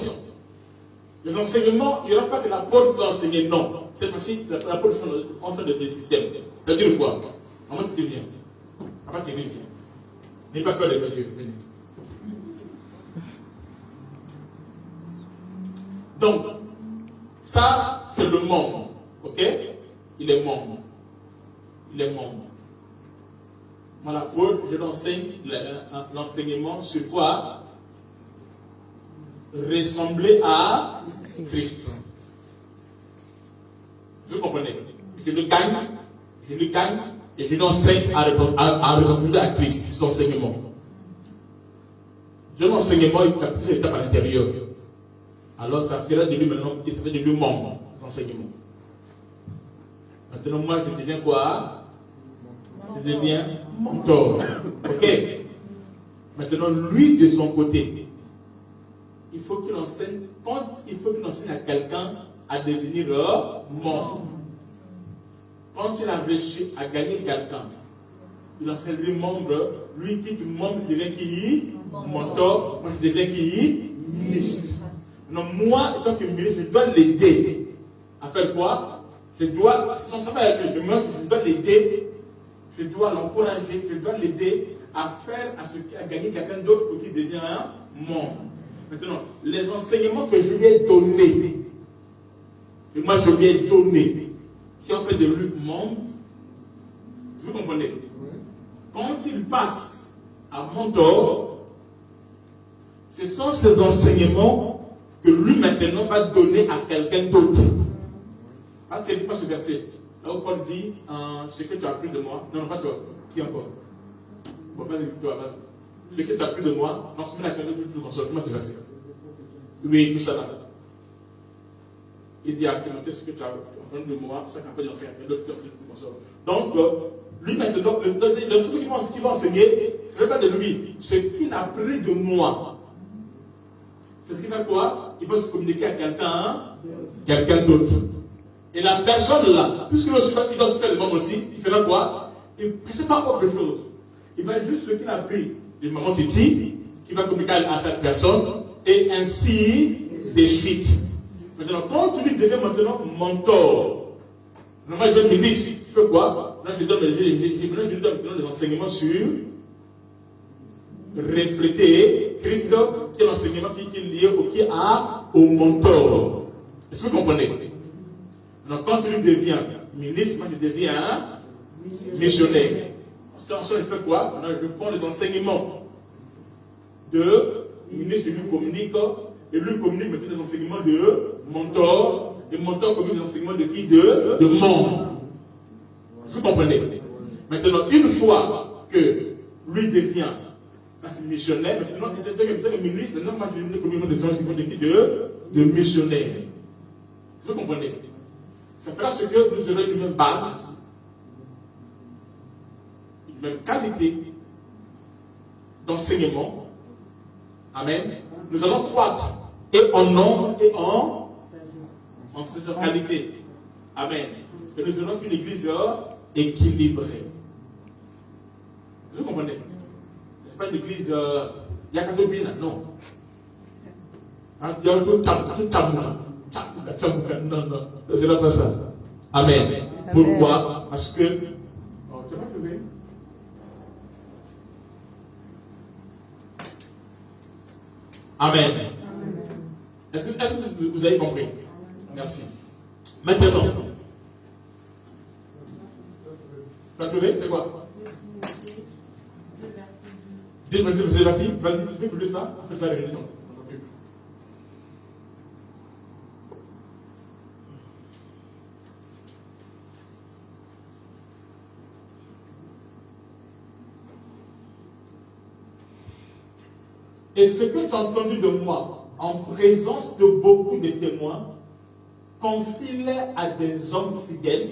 les enseignements, il n'y aura pas que l'apôtre qui va enseigner, non. Cette fois-ci, l'apôtre est en train de des systèmes. Ça veut dire quoi? Comment tu deviens? Après tu reviens. N'aie pas peur de Dieu. Donc, ça, c'est le membre. Ok? Il est membre. Il est membre. Moi, l'apôtre, je l'enseigne l'enseignement sur quoi? Ressembler à Christ. Vous comprenez? Je le gagne, et je l'enseigne à ressembler à Christ, c'est l'enseignement. Je l'enseignement, il y a plusieurs étapes à l'intérieur. Alors, ça fera de lui maintenant, et ça fait de lui membre, l'enseignement. Maintenant, moi, je deviens quoi? Je deviens mentor. Ok? Maintenant, lui, de son côté, il faut qu'il enseigne, il faut qu'il enseigne à quelqu'un à devenir membre. Quand il a réussi à gagner quelqu'un, il enseigne lui membre, lui qui membre, il devient qui? Mentor. Moi, je deviens qui? Ministre. Non, moi, étant que ministre, je dois l'aider à faire quoi? C'est son travail à lui, mais moi, je dois l'aider, je dois l'encourager, je dois l'aider à gagner quelqu'un d'autre pour qu'il devienne un membre. Maintenant, les enseignements que je lui ai donnés, que moi je lui ai donnés, qui ont fait de lui membre, vous comprenez? Quand il passe à mentor, ce sont ces enseignements que lui maintenant va donner à quelqu'un d'autre. Ah, tu pas ce verset. Là où Paul dit, ce que tu as appris de moi, non, pas toi, qui encore? Bon, vas-y, toi, vas-y. Ce que tu as appris de moi, transmets à quelqu'un d'autre, tu console. Comment ce verset? Oui, tout ça là. Il dit à Timothée, ce que tu as appris de moi, ça qu'après il enseigne à quelqu'un d'autre, tu console. Donc, lui maintenant, ce qu'il va enseigner, ce n'est pas de lui, ce qu'il a appris de moi. C'est ce qu'il fait quoi? Il faut se communiquer à quelqu'un d'autre. Et la personne là, puisqu'il doit se faire le membre aussi, il fera quoi? Il ne fait pas autre chose. Il va juste ce qu'il a appris de maman Titi, qui va communiquer à chaque personne, et ainsi de suite. Maintenant, quand tu lui deviens maintenant mentor, normalement je vais ministre, tu fais quoi? Là je donne maintenant des enseignements sur refléter Christ, qui est l'enseignement qui est lié au mentor. Est-ce que vous comprenez? Donc, quand tu deviens ministre, moi je deviens missionnaire. Ensuite, je fais quoi? Maintenant, je prends les enseignements de ministre, je lui communique, et lui communique maintenant les enseignements de mentor, et mentor communique les enseignements de qui? De membre. Vous comprenez? Maintenant, une fois que lui devient missionnaire, maintenant, il devient ministre, maintenant, moi je lui communique les enseignements de qui? De missionnaire. Vous comprenez? Ça fera ce que nous aurons une même base, une même qualité d'enseignement. Amen. Nous allons croître et en nombre et en cette qualité. Amen. que nous aurons une église équilibrée. Vous comprenez? Ce n'est pas une église Yakatobina, non. Il y a tout non, non, c'est pas ça. Amen. Pourquoi? Parce que. Oh, tu vas trouver. Amen. Est-ce que vous avez compris? Merci. Maintenant. Tu as trouvé? C'est quoi? Dis-moi, vas-y, tu peux plus ça? Fais ça avec les noms. Et ce que tu as entendu de moi, en présence de beaucoup de témoins, confie-les à des hommes fidèles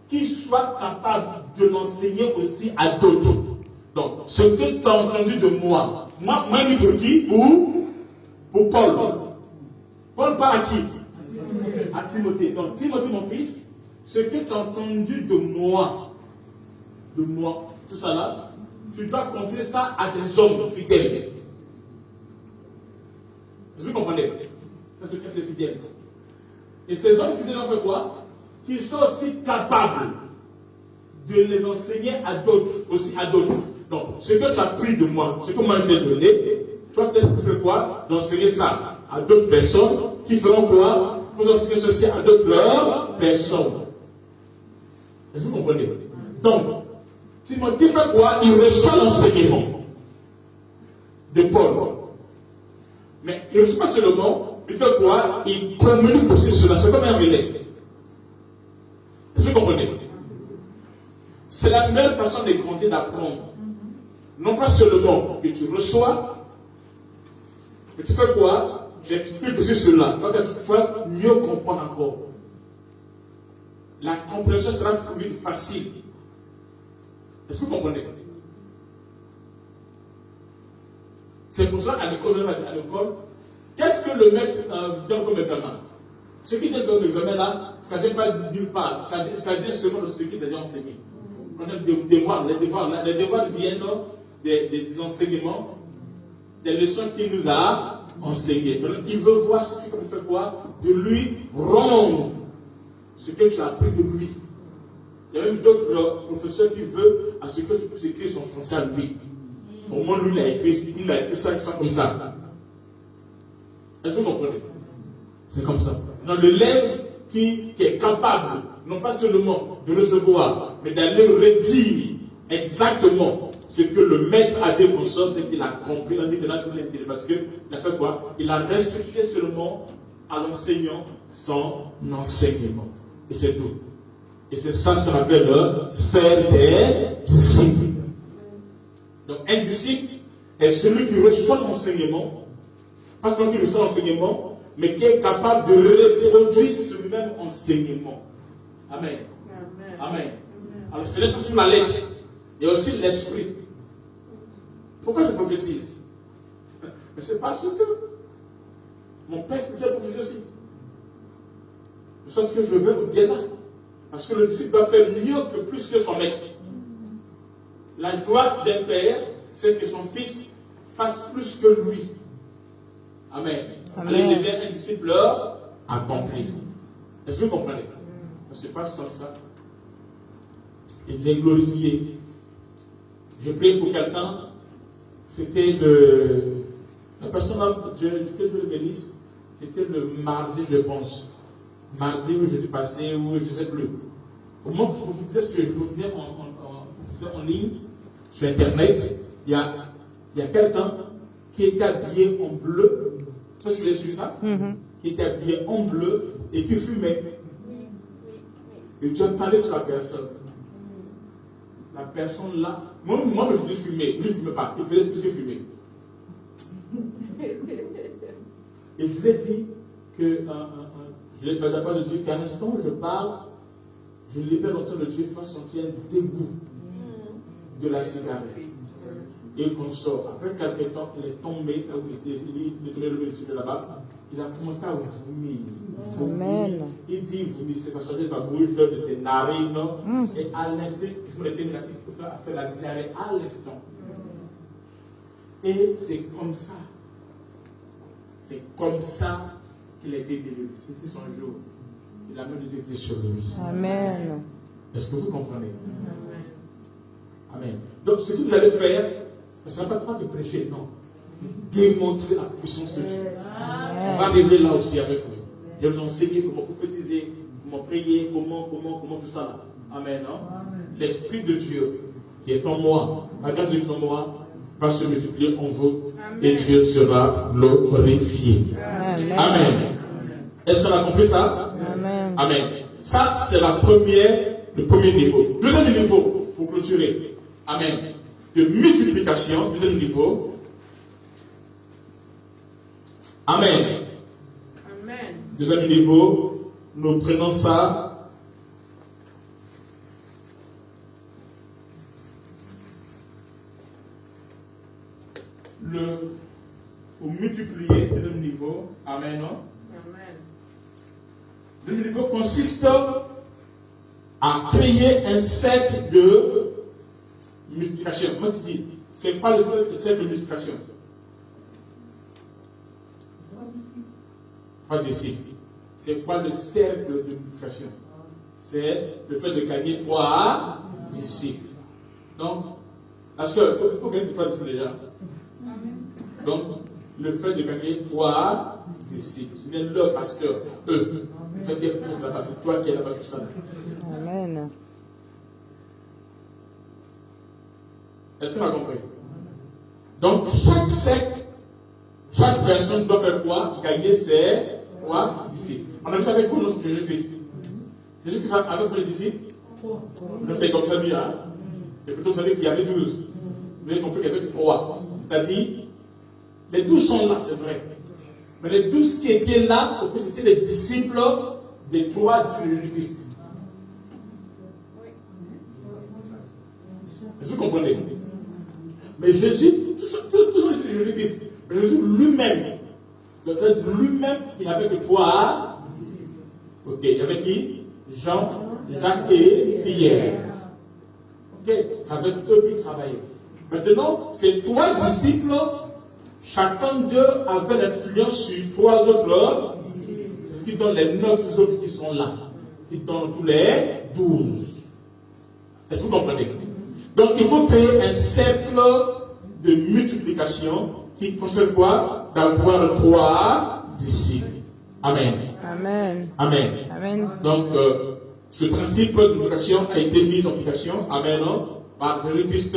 qui soient capables de l'enseigner aussi à d'autres. Donc, ce que tu as entendu de moi, moi pour qui? Pour Paul. Paul parle à qui? À Timothée. Donc, Timothée, mon fils, ce que tu as entendu de moi, tout ça là, tu dois confier ça à des hommes fidèles. Vous comprenez? C'est ce que c'est fidèle. Et ces hommes fidèles ont fait quoi? Qu'ils soient aussi capables de les enseigner à d'autres, aussi à d'autres. Donc, ce que tu as pris de moi, ce que moi je t'ai donné, toi peut-être tu fais quoi? D'enseigner ça à d'autres personnes qui feront quoi? Pour enseigner ceci à d'autres personnes. Est-ce que vous comprenez? Donc, Timothée fait quoi? Il reçoit l'enseignement de Paul. Mais il ne reçoit pas seulement, il fait quoi? Il communique aussi cela. C'est comme un relais. Est-ce que vous comprenez? C'est la meilleure façon de grandir, d'apprendre. Non pas seulement que tu reçois, mais tu fais quoi? Tu expliques aussi cela. Tu vas mieux comprendre encore. La compréhension sera fluide, facile. Est-ce que vous comprenez? C'est pour cela qu'à l'école, qu'est-ce que le maître donne comme examen? Ce qui donne comme examen là, ça ne vient pas nulle part. Ça vient seulement de ce qui est déjà enseigné. On a des devoirs. Les devoirs viennent des enseignements, des leçons qu'il nous a enseignées. Donc, il veut voir si tu peux faire quoi? De lui rendre ce que tu as appris de lui. Il y a même d'autres professeurs qui veulent à ce que tu puisses écrire son français à lui. Au moins, lui, il a écrit ça, soit comme ça. Est-ce que vous comprenez? C'est comme ça. Donc, l'élève qui est capable, non pas seulement de recevoir, mais d'aller redire exactement ce que le maître a dit pour ça, c'est qu'il a compris, on dit que là, parce qu'il a fait quoi? Il a restitué seulement à l'enseignant son enseignement. Et c'est tout. Et c'est ça ce qu'on appelle faire des disciples. Donc, un disciple est celui qui reçoit l'enseignement, pas seulement qui reçoit l'enseignement, mais qui est capable de reproduire ce même enseignement. Amen. Amen. Amen. Alors, ce n'est pas seulement la lettre, il y a aussi l'esprit. Pourquoi je prophétise? Mais c'est parce que mon père spirituel prophétise aussi. De sorte que je veux bien là. Parce que le disciple doit faire mieux que plus que son maître. La joie d'un père, c'est que son fils fasse plus que lui. Amen. Amen. Alors il devient un disciple accompli. Est-ce que vous comprenez? Ça se passe comme ça. Il est glorifié. Je prie pour quelqu'un. C'était la personne que Dieu le bénisse. C'était le mardi, je pense. Mardi où j'étais passé, ou je ne sais plus. Au moment où je vous disais en ligne, sur Internet, il y a quelqu'un qui était habillé en bleu. Tu as suivi ça? Qui était habillé en bleu et qui fumait. Et tu as parlé sur la personne. La personne là, moi je dis fumer, lui ne fumait pas, il faisait plus que fumer. Et je lui ai dit que, je l'ai pas de Dieu, qu'à l'instant où je parle, je libère l'auteur de Dieu qui va sentir un dégoût de la cigarette. Et qu'on sort. Après quelques temps, il est tombé, il est tombé le dessus de là-bas, il a commencé à vomir. Amen. Il dit, vous laissez sa charge va mourir fleur de ses narines. Et à l'instant, je me l'étais mis à faire la diarrhée à l'instant. Et c'est comme ça. C'est comme ça qu'il a été délivré. C'était son jour. Et la main de Dieu était sur lui. Amen. Est-ce que vous comprenez? Amen. Donc, ce que vous allez faire, ce n'est pas de prêcher, non. Démontrer la puissance de Dieu. On va arriver là aussi avec vous. Je vais vous enseigner comment prophétiser, comment prier, comment tout ça là. Amen. L'Esprit de Dieu qui est en moi, la grâce de Dieu en moi, va se multiplier en vous. Amen. Et Dieu sera glorifié. Amen. Amen. Est-ce qu'on a compris ça? Amen. Amen. Ça, c'est le premier niveau. Deuxième niveau, il faut clôturer. Amen. De multiplication, deuxième niveau. Amen. Amen. Deuxième niveau, nous prenons ça. Pour multiplier, deuxième niveau. Amen. Non? Amen. Deuxième niveau consiste à créer un cercle de multiplication. Comment tu dis? C'est quoi le cercle de multiplication? Pas d'ici. C'est quoi le cercle de multiplication? C'est le fait de gagner 3 disciples. Donc, la soeur, il faut gagner 3 disciples déjà. Donc, le fait de gagner 3 disciples. Mais le pasteur, eux, le fait quelque chose là-bas, c'est toi qui es là-bas tout ça. Amen. Est-ce qu'on a compris? Donc, chaque secte, chaque personne doit faire quoi? Gagner ses 3 disciples. On a vu ça avec vous, notre Jésus-Christ. Jésus-Christ avec pour les disciples, on a fait comme ça lui, hein? Et plutôt vous savez qu'il y avait 12. Vous avez compris qu'il y avait 3. C'est-à-dire, les 12 sont là, c'est vrai. Mais les 12 qui étaient là, au fait, c'était les disciples des 3 disciples de Jésus-Christ. Est-ce que vous comprenez? Mais Jésus, tous sont les Jésus-Christ. Mais Jésus lui-même, le fait lui-même, il n'avait que 3. Ok, il y avait qui? Jean, Jacques et Pierre. Ok, ça va être eux qui travaillaient. Maintenant, ces 3 disciples, chacun d'eux avait l'influence sur 3 autres. C'est ce qui donne les 9 autres qui sont là. Qui donnent tous les 12. Est-ce que vous comprenez? Donc, il faut créer un cercle de multiplication qui concerne quoi? D'avoir 3 disciples. Amen. Amen. Amen. Amen. Donc, ce principe de multiplication a été mis en application, amen, par Jésus-Christ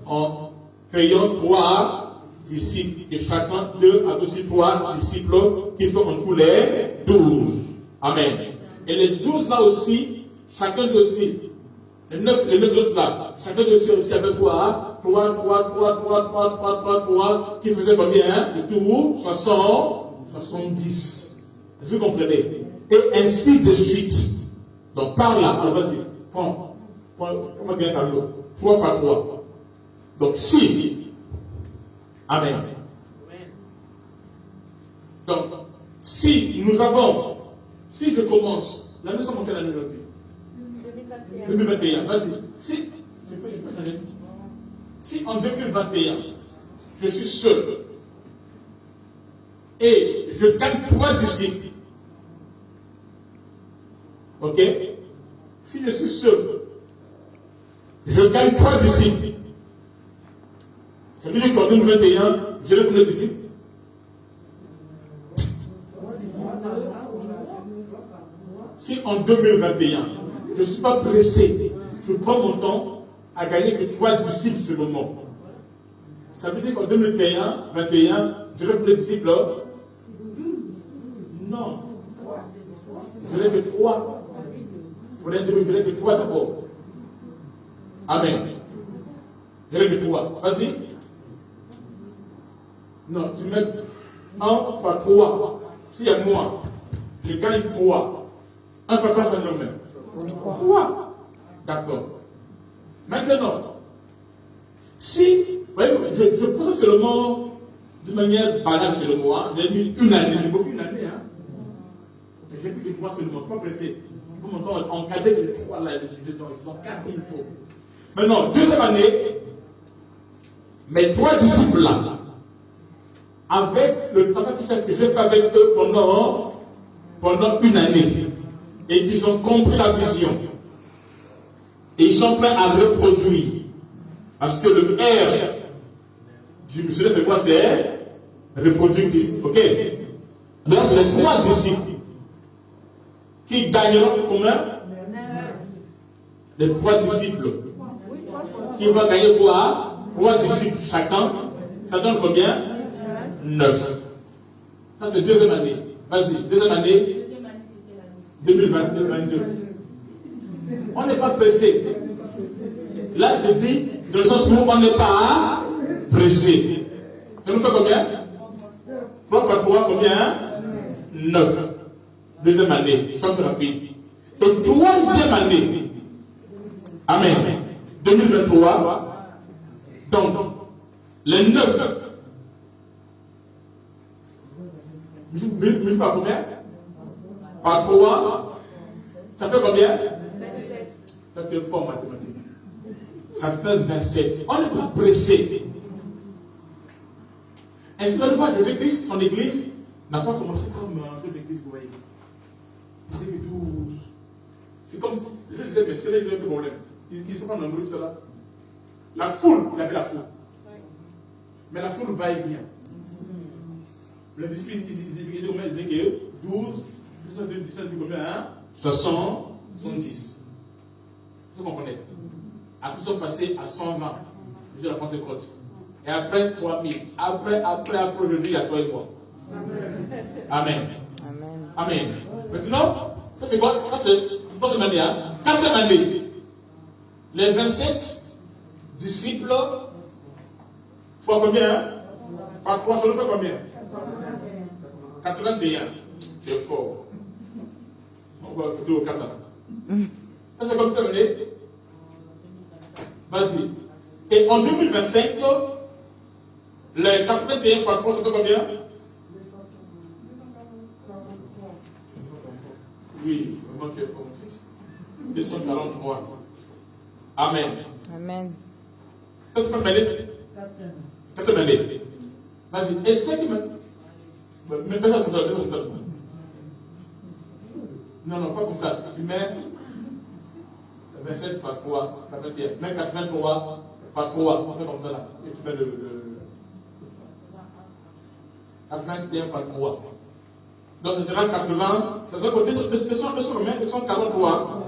en créant 3 disciples. Et chacun d'eux a aussi 3 disciples qui font en tout les 12. Amen. Et les 12 là aussi, chacun d'eux aussi, les 9 autres là, chacun d'eux aussi avait quoi? 3, qui faisait combien? De tout 70. Est-ce que vous comprenez? Et ainsi de suite. Donc par là, alors vas-y, prends comment dire un tableau? 3 fois 3. Donc 6. Amen. Donc, si je commence, là nous sommes en quelle année aujourd'hui? 2021. Vas-y. Si en 2021, je suis seul et je gagne 3 disciples, ok? Si je suis seul, je gagne 3 disciples, ça veut dire qu'en 2021, j'ai combien de disciples? Si en 2021, je ne suis pas pressé, je prends mon temps à gagner que 3 disciples seulement, ça veut dire qu'en 2021, je combien de disciples? Non. Je n'ai que 3. Vous n'avez que 3 d'abord. Amen. Je n'ai que 3. Vas-y. Non, tu mets 1 fois 3. S'il y a moi, je gagne 3. 1 fois 3, c'est le même. 3. D'accord. Maintenant, si, voyez, je pense seulement de manière banale sur le mois, j'ai mis une année, j'ai beaucoup une année, hein. 3 seulement, je ne suis pas pressé. Je peux monter en cadet les 3 là, ils ont 4 comme il faut. Maintenant, deuxième année, mes 3 disciples là, avec le travail que j'ai fait avec eux pendant une année, et ils ont compris la vision, et ils sont prêts à reproduire. Parce que le R du missionnaire, c'est quoi? C'est reproduire Christ. Ok? Donc, les 3 disciples qui gagneront combien? Les 3 disciples qui vont gagner quoi? 3 disciples chacun. Ça donne combien? 9. Ça, c'est deuxième année. Vas-y, deuxième année. 2022. On n'est pas pressé. Là, je dis, dans le sens où on n'est pas pressé. Ça nous fait combien? 3 fois 3, combien? 9. Deuxième année, je suis un peu rapide. Et troisième année, amen, 2023, donc, les 9, multiplié par combien? Par 3, ça fait combien? 27. Ça fait fort en mathématiques. Ça fait 27. On n'est pas pressé. Ainsi, une fois, Jésus-Christ, son église, n'a pas commencé comme toute l'église, vous voyez. C'était 12. C'est comme si, je disais, mais ceux-là, ils ont un problème. Ils ne sont pas nombreux, ceux-là. La foule, il avait la foule. Mais la foule va et vient. Les disciples, ils disaient que 12, ça dit combien, hein? 60, 70. Vous comprenez? Après, ils sont passés à 120, jusqu'à la Pentecôte. Et après, 3000. Après, aujourd'hui, il y a toi et moi. Amen. Amen. Maintenant, ça c'est quoi? C'est une année, hein? 4e année. Les 27 disciples, fois combien? Hein? Fois 3, ça nous fait combien? 81. Tu es fort. On va plutôt au 4 ans. Ça c'est comme terminé. Vas-y. Et en 2025, les 81 fois 3, ça fait combien? Oui, vraiment tu es fort, mon fils. 243. Amen. Amen. Ça c'est pas année? 4e année. Vas-y. Et 5e année? Mais mets ça comme ça. Non, pas comme ça. Tu mets 27 fois 3, 81. Mets 83 fois 3. On sait comme ça là. Et tu mets le 81 fois 3. Donc ce sera 80. Ça sera combien? 243.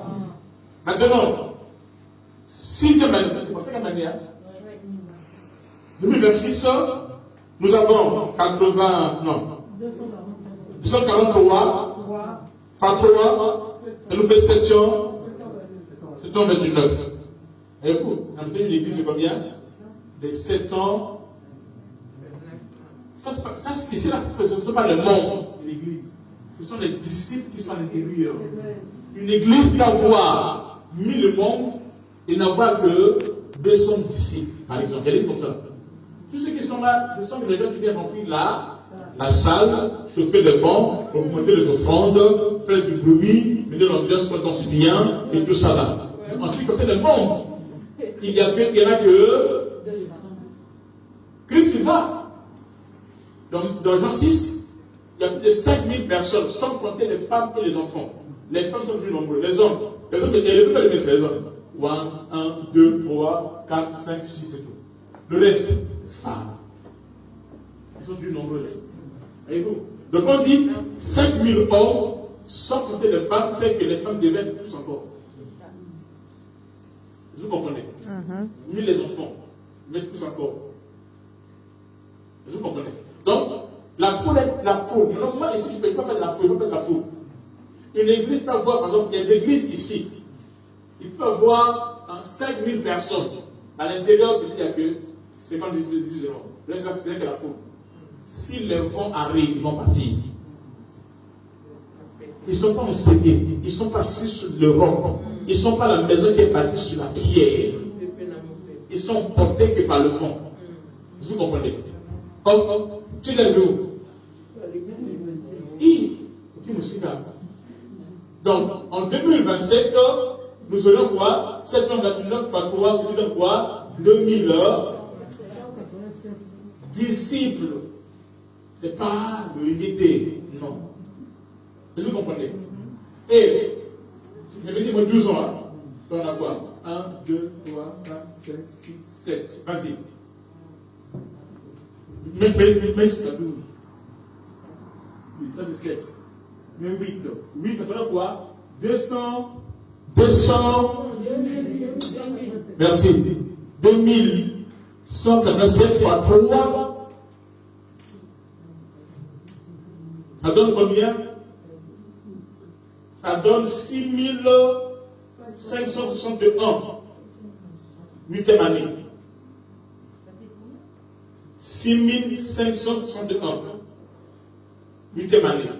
Maintenant, 6e année. C'est pas 5e année, hein? 2026, nous avons 80. Non. 243 fois 3, ça nous fait 729. Et vous, on a fait une église de combien? De 7 ans. Ici, là, ce ne sont pas les membres de l'église. Ce sont les disciples qui sont à l'intérieur. Une église peut avoir 1000 membres et n'avoir que 200 disciples, par exemple. Elle est comme ça. Tous ceux qui sont là, ce sont les gens qui viennent remplir la salle, chauffer les bancs, augmenter les offrandes, faire du bruit, mettre l'ambiance quand on se bien, et tout ça là. Ensuite, quand c'est les membres, il n'y en a que Christ qui va. Dans Jean 6, il y a plus de 5000 personnes, sans compter les femmes et les enfants. Les femmes sont plus nombreuses. Les hommes, les hommes. 1, 2, 3, 4, 5, 6 et tout. Le reste, femmes. Ils sont plus nombreux. Voyez-vous? Donc on dit 5000 hommes, sans compter les femmes, c'est que les femmes devaient être plus encore. Vous comprenez? Ni les enfants, mais plus encore. Vous comprenez? Donc, la foule est la foule. Normalement, ici, tu ne peux pas mettre la foule, il faut mettre la foule. Une église peut avoir, par exemple, il y a des églises ici. Il peut avoir 5000 personnes. À l'intérieur, il n'y a que 50 18 euros. Là, c'est que la foule. Si les vents arrivent, ils vont partir. Ils ne sont pas enseignés. Ils ne sont pas assis sur le roc. Ils ne sont pas la maison qui est bâtie sur la pierre. Ils sont portés que par le vent. Vous comprenez? Tu l'as vu où? Qui me suit là? Donc, en 2027, nous aurons quoi? 729 fois 3, c'est dire quoi? 2000 disciples. Ce n'est pas l'unité, non. Est-ce que vous comprenez? Et, je vais dire, moi, 12 ans, hein. On a quoi? 1, 2, 3, 4, 5, 6, 7. Vas-y. Mais jusqu'à 12. Oui, ça c'est 7. Mais 8. 8, ça fait quoi? 200. Merci. 2187 fois 3. Ça donne combien? Ça donne 6561. 8e année. 6561. 8e année.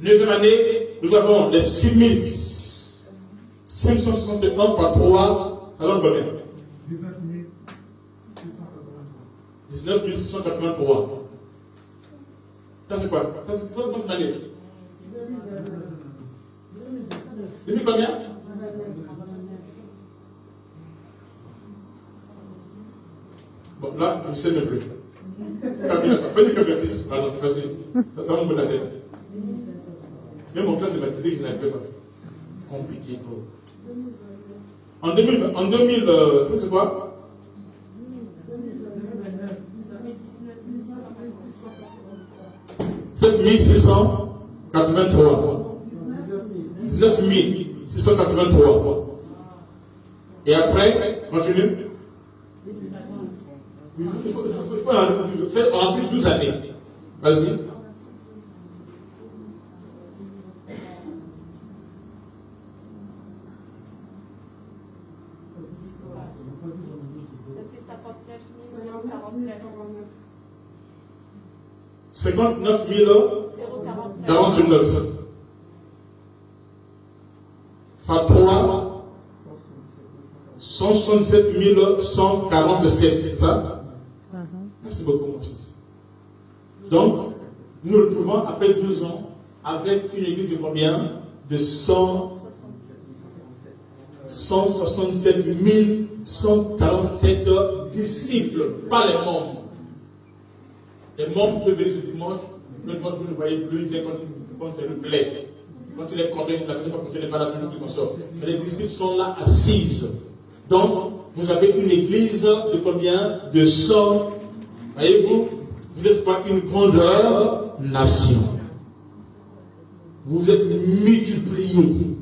9e année, nous avons les 6561 fois 3. Ça donne combien? 19 683. Ça c'est quoi? Ça c'est combien d'années? 2000 combien? Bon, là, je ne sais même plus. Vas-y, calculatrice. Pardon, c'est facile. Ça monte la tête. Même en classe de mathématiques, je n'avais pas. Compliqué, trop. En 2000, ça c'est quoi? 7683. 19683. Et après, continue. Il faut on a pris 12 années. Vas-y. « 59 049. Fois 3, 167 147. C'est ça? Merci beaucoup, mon fils. Donc, nous le trouvons après 12 ans avec une église de combien? De 167 147 disciples, pas les membres. Les membres peuvent venir ce dimanche, le dimanche vous ne voyez plus, il vient quand ça lui plaît. Quand il est content, la personne ne fonctionne pas la journée du consort. Mais les disciples sont là assises. Donc, vous avez une église de combien? De 100. Voyez-vous, vous êtes pas une grande nation. Vous êtes multipliés.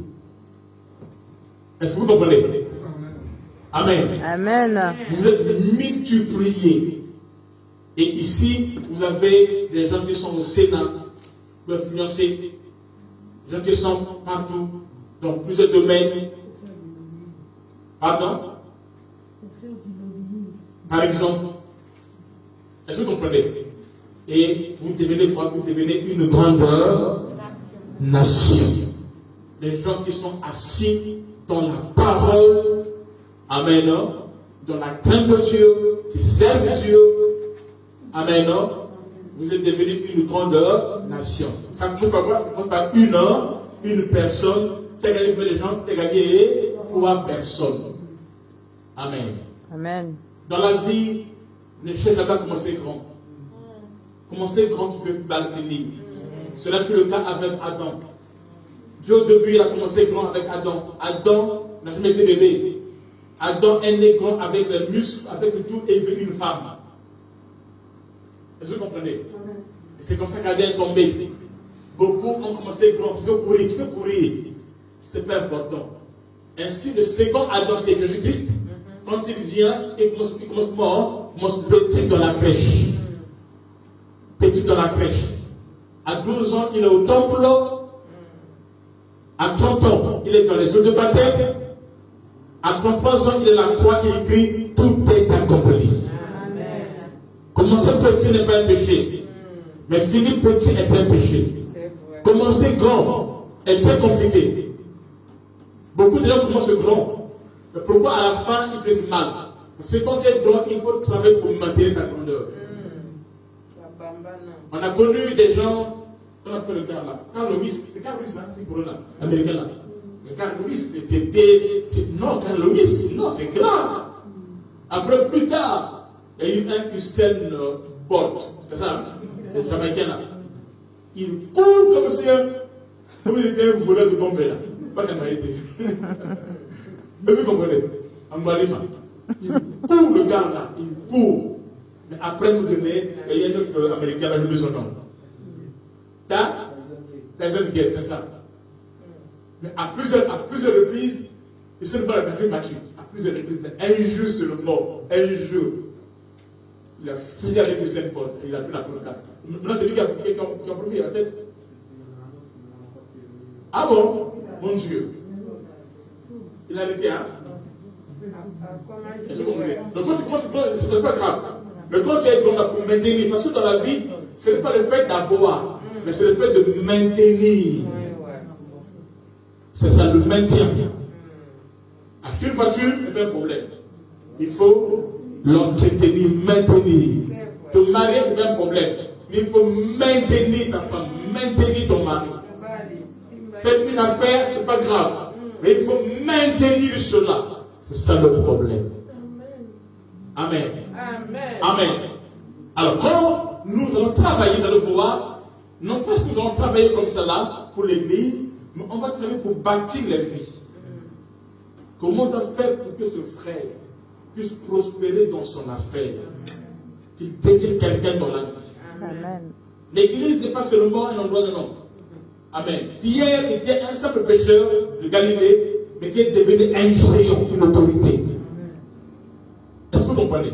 Est-ce que vous comprenez? Amen. Amen. Vous êtes multipliés. Et ici, vous avez des gens qui sont au Sénat, pour influencer, des gens qui sont partout, dans plusieurs domaines. Pardon? Par exemple, est-ce que vous comprenez? Et vous devenez quoi? Vous devenez une grandeur nation. Les gens qui sont assis dans la parole, amen, dans la crainte de Dieu, qui servent Dieu, amen, vous êtes devenu une grandeur nation. Ça ne commence pas quoi? Ça commence par une personne qui a gagné les gens, qui a gagné 3 personnes. Amen. Amen. Dans la vie, ne cherche pas à commencer grand. Commencer grand, tu peux mal finir. Cela fut le cas avec Adam. Dieu au début, il a commencé grand avec Adam. Adam n'a jamais été bébé. Adam est né grand avec les muscles, avec tout, et il veut une femme. Est-ce que vous comprenez? Et c'est comme ça qu'Adam est tombé. Beaucoup ont commencé grand. Tu veux courir. C'est pas important. Ainsi, le second Adam, qui est Jésus-Christ, quand il vient, il commence petit dans la crèche. Petit dans la crèche. À 12 ans, il est au temple. À 30 ans, il est dans les eaux de baptême. À 33 ans, il est à la croix et il crie, tout est accompli. Amen. Commencer petit n'est pas un péché. Mais finir petit est un péché. Commencer grand est très compliqué. Beaucoup de gens commencent grand. Mais pourquoi à la fin, ils fassent mal? Parce que quand tu es grand, il faut travailler pour maintenir ta grandeur. On a connu des gens On appelle le gars là. Carl Lewis, c'est Carl Lewis, hein, c'est pour là, américain là. Mais Carl Lewis, non, Carl Lewis, non, c'est grave. Après, plus tard, il y a eu un Usain Bolt, c'est ça, le Jamaïcain là. Il court comme il était un voleur de bombes là. Pas qu'elle m'a été. Mais vous comprenez, en Malima. Il court le gars là, il court. Mais après nous donner, il y a un autre américain là, j'ai oublié son nom. Tyson Gate, c'est ça. Mais à plusieurs reprises, il se bat battu. À plusieurs reprises, mais un jour seulement, un jour, il a fini avec le Usain Bolt et il a pris la première place. Maintenant, c'est lui qui a promis la tête. Ah bon? Mon Dieu. Il a été, hein? Le compte, c'est pas grave. Le compte est pour maintenir. Parce que dans la vie, ce n'est pas le fait d'avoir, mais c'est le fait de maintenir. C'est ça, le maintien. Acheter une voiture n'est pas un problème. Il faut l'entretenir, maintenir. Te marier n'est pas un problème. Il faut maintenir ta femme, maintenir ton mari. Faire une affaire, ce n'est pas grave. Mais il faut maintenir cela. C'est ça le problème. Amen. Amen. Amen. Alors, quand nous allons travailler, vous allez voir, non pas que nous allons travailler comme cela pour l'église, mais on va travailler pour bâtir les vies. Comment on doit faire pour que ce frère puisse prospérer dans son affaire, qu'il devienne quelqu'un dans la vie. Amen. L'église n'est pas seulement un endroit de nom. Amen. Pierre était un simple pécheur de Galilée, mais qui est devenu un géant, une autorité. Est-ce que vous comprenez?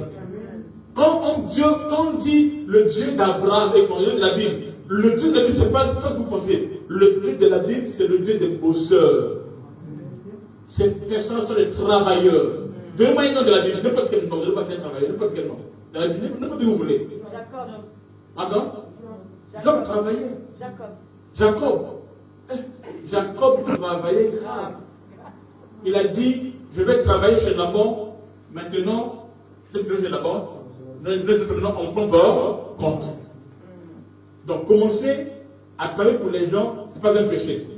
Quand on dit le Dieu d'Abraham et le Dieu de la Bible, le Dieu de la Bible, c'est pas ce que vous pensez. Le Dieu de la Bible, c'est le Dieu des bosseurs. Ces personnes sont des travailleurs. Demain, nom de la Bible, n'importe quel nom, je ne veux pas dire travailleur, n'importe quel nom. Dans la Bible, n'importe où vous voulez. Jacob. Pardon? Jacob travaillait. Jacob travaillait grave. Il a dit, je vais travailler chez Laban. Maintenant, je vais travailler chez Laban. Maintenant, on prend pas compte. Donc, commencer à travailler pour les gens, ce n'est pas un péché.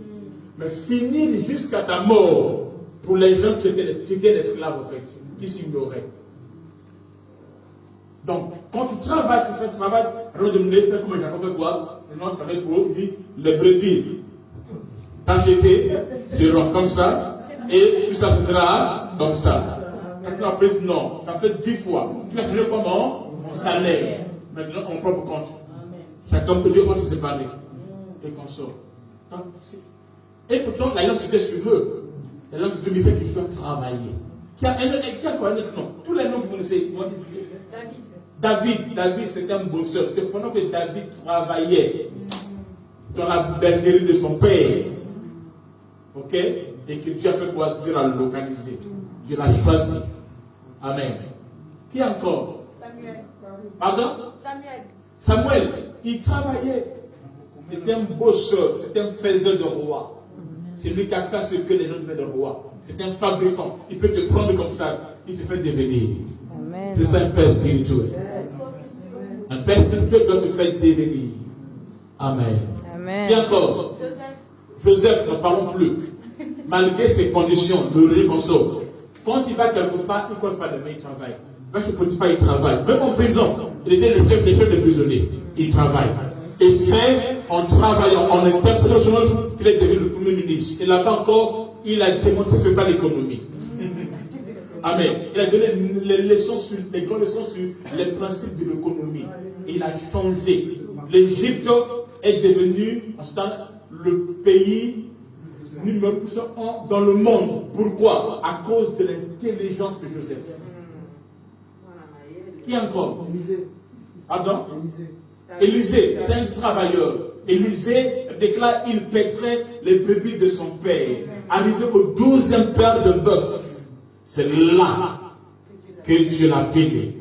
Mais finir jusqu'à ta mort pour les gens qui étaient esclaves, en fait, qui s'ignoraient. Donc, quand tu travailles, alors de me faire comme Jacob fait quoi? Maintenant, tu travailles pour eux, il dit, les brebis t'acheter seront comme ça, et tout ça, ce sera comme ça. Maintenant, après, non, ça fait 10 fois. Tu vas changer comment? Mon salaire. Maintenant, on prend pour compte. Chacun peut dire, on s'est séparé. Et qu'on sort. Et pourtant, la lance était sur eux. La lance de Dieu qui doit travailler. Qui a quoi un autre nom? Tous les noms que vous connaissez. David, c'était un bosseur. C'est pendant que David travaillait dans la bergerie de son père. Ok? Et que Dieu a fait quoi? Dieu l'a localisé. Dieu l'a choisi. Amen. Qui encore? Samuel. Pardon? Samuel, il travaillait. C'était un bosseur, c'était un faiseur de roi. C'est lui qui a fait ce que les gens veulent de roi. C'est un fabricant. Il peut te prendre comme ça, il te fait devenir. Amen. C'est ça un père spirituel. Un père spirituel doit te faire devenir. Amen. Amen. Qui encore? Joseph, n'en parlons plus. Malgré ses conditions, le réconfort. Quand il va quelque part, il ne cause pas de main, il travaille. Il va chez Potiphar, il travaille. Même en prison, il était le chef des prisonniers. Il travaille. Et c'est en travaillant, en interprétation qu'il est devenu le premier ministre. Et là-bas encore, il a démontré ce qu'est l'économie. Amen. Il a donné les grandes leçons sur les principes de l'économie. Il a changé. L'Égypte est devenue, en ce temps, le pays numéro 1 dans le monde. Pourquoi? À cause de l'intelligence de Joseph. Qui encore? Pardon? Élisée, c'est un travailleur. Élisée déclare il pèterait les brebis de son père. Arrivé au 12e paire de bœuf, c'est là que Dieu l'a appelé.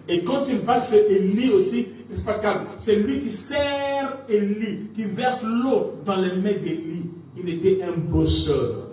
Et quand il va chez Élie aussi, c'est pas calme. C'est lui qui sert Élie, qui verse l'eau dans les mains d'Élie. Il était un bosseur.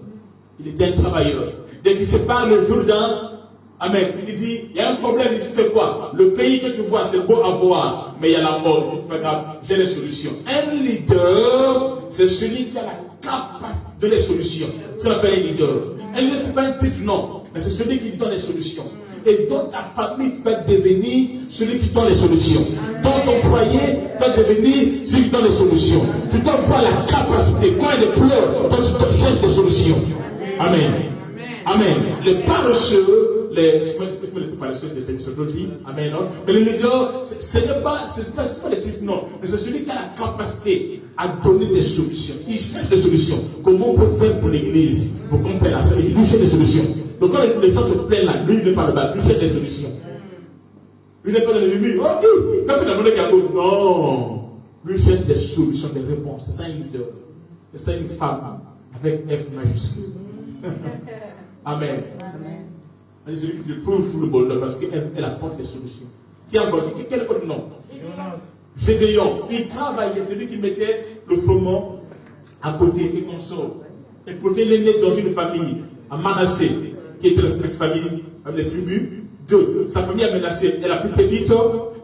Il était un travailleur. Dès qu'il sépare le Jourdain, Amen. Il dit, il y a un problème ici, c'est quoi? Le pays que tu vois, c'est beau à voir, mais il y a la mort. C'est pas grave, j'ai les solutions. Un leader, c'est celui qui a la capacité de les solutions. C'est ce qu'on appelle un leader. Un leader, ce n'est pas un titre, non, mais c'est celui qui donne les solutions. Et dans ta famille, tu peux devenir celui qui donne les solutions. Dans ton foyer, tu peux devenir celui qui donne les solutions. Tu dois avoir la capacité, quand il pleure, toi tu dois chercher des solutions. Amen. Amen. Les paresseux, les paresseux, c'est des aujourd'hui. Amen. Non? Mais le leader, ce n'est pas des types, non. Mais c'est celui qui a la capacité à donner des solutions. Il cherche des solutions. Comment on peut faire pour l'église, pour qu'on paie la salle? Il cherche des solutions. Donc quand les gens se plaignent là, lui, il n'est pas là-bas, lui cherche des solutions. Lui n'est pas dans l'ennemi. Oh, il n'a pas demandé qu'à d'autres. Non. Lui cherche des solutions, des réponses. C'est ça un leader. C'est ça une femme avec F majuscule. Amen. C'est celui qui trouve tout le bonheur parce qu'elle apporte des solutions. Qui a encore quel autre nom? Gédéon. Il travaillait, c'est lui qui mettait le froment à côté et qu'on sort. Et pour qu'il est né dans une famille, à Manassé, qui était la petite famille avec les tribus. 2. Sa famille à Manassé est la plus petite.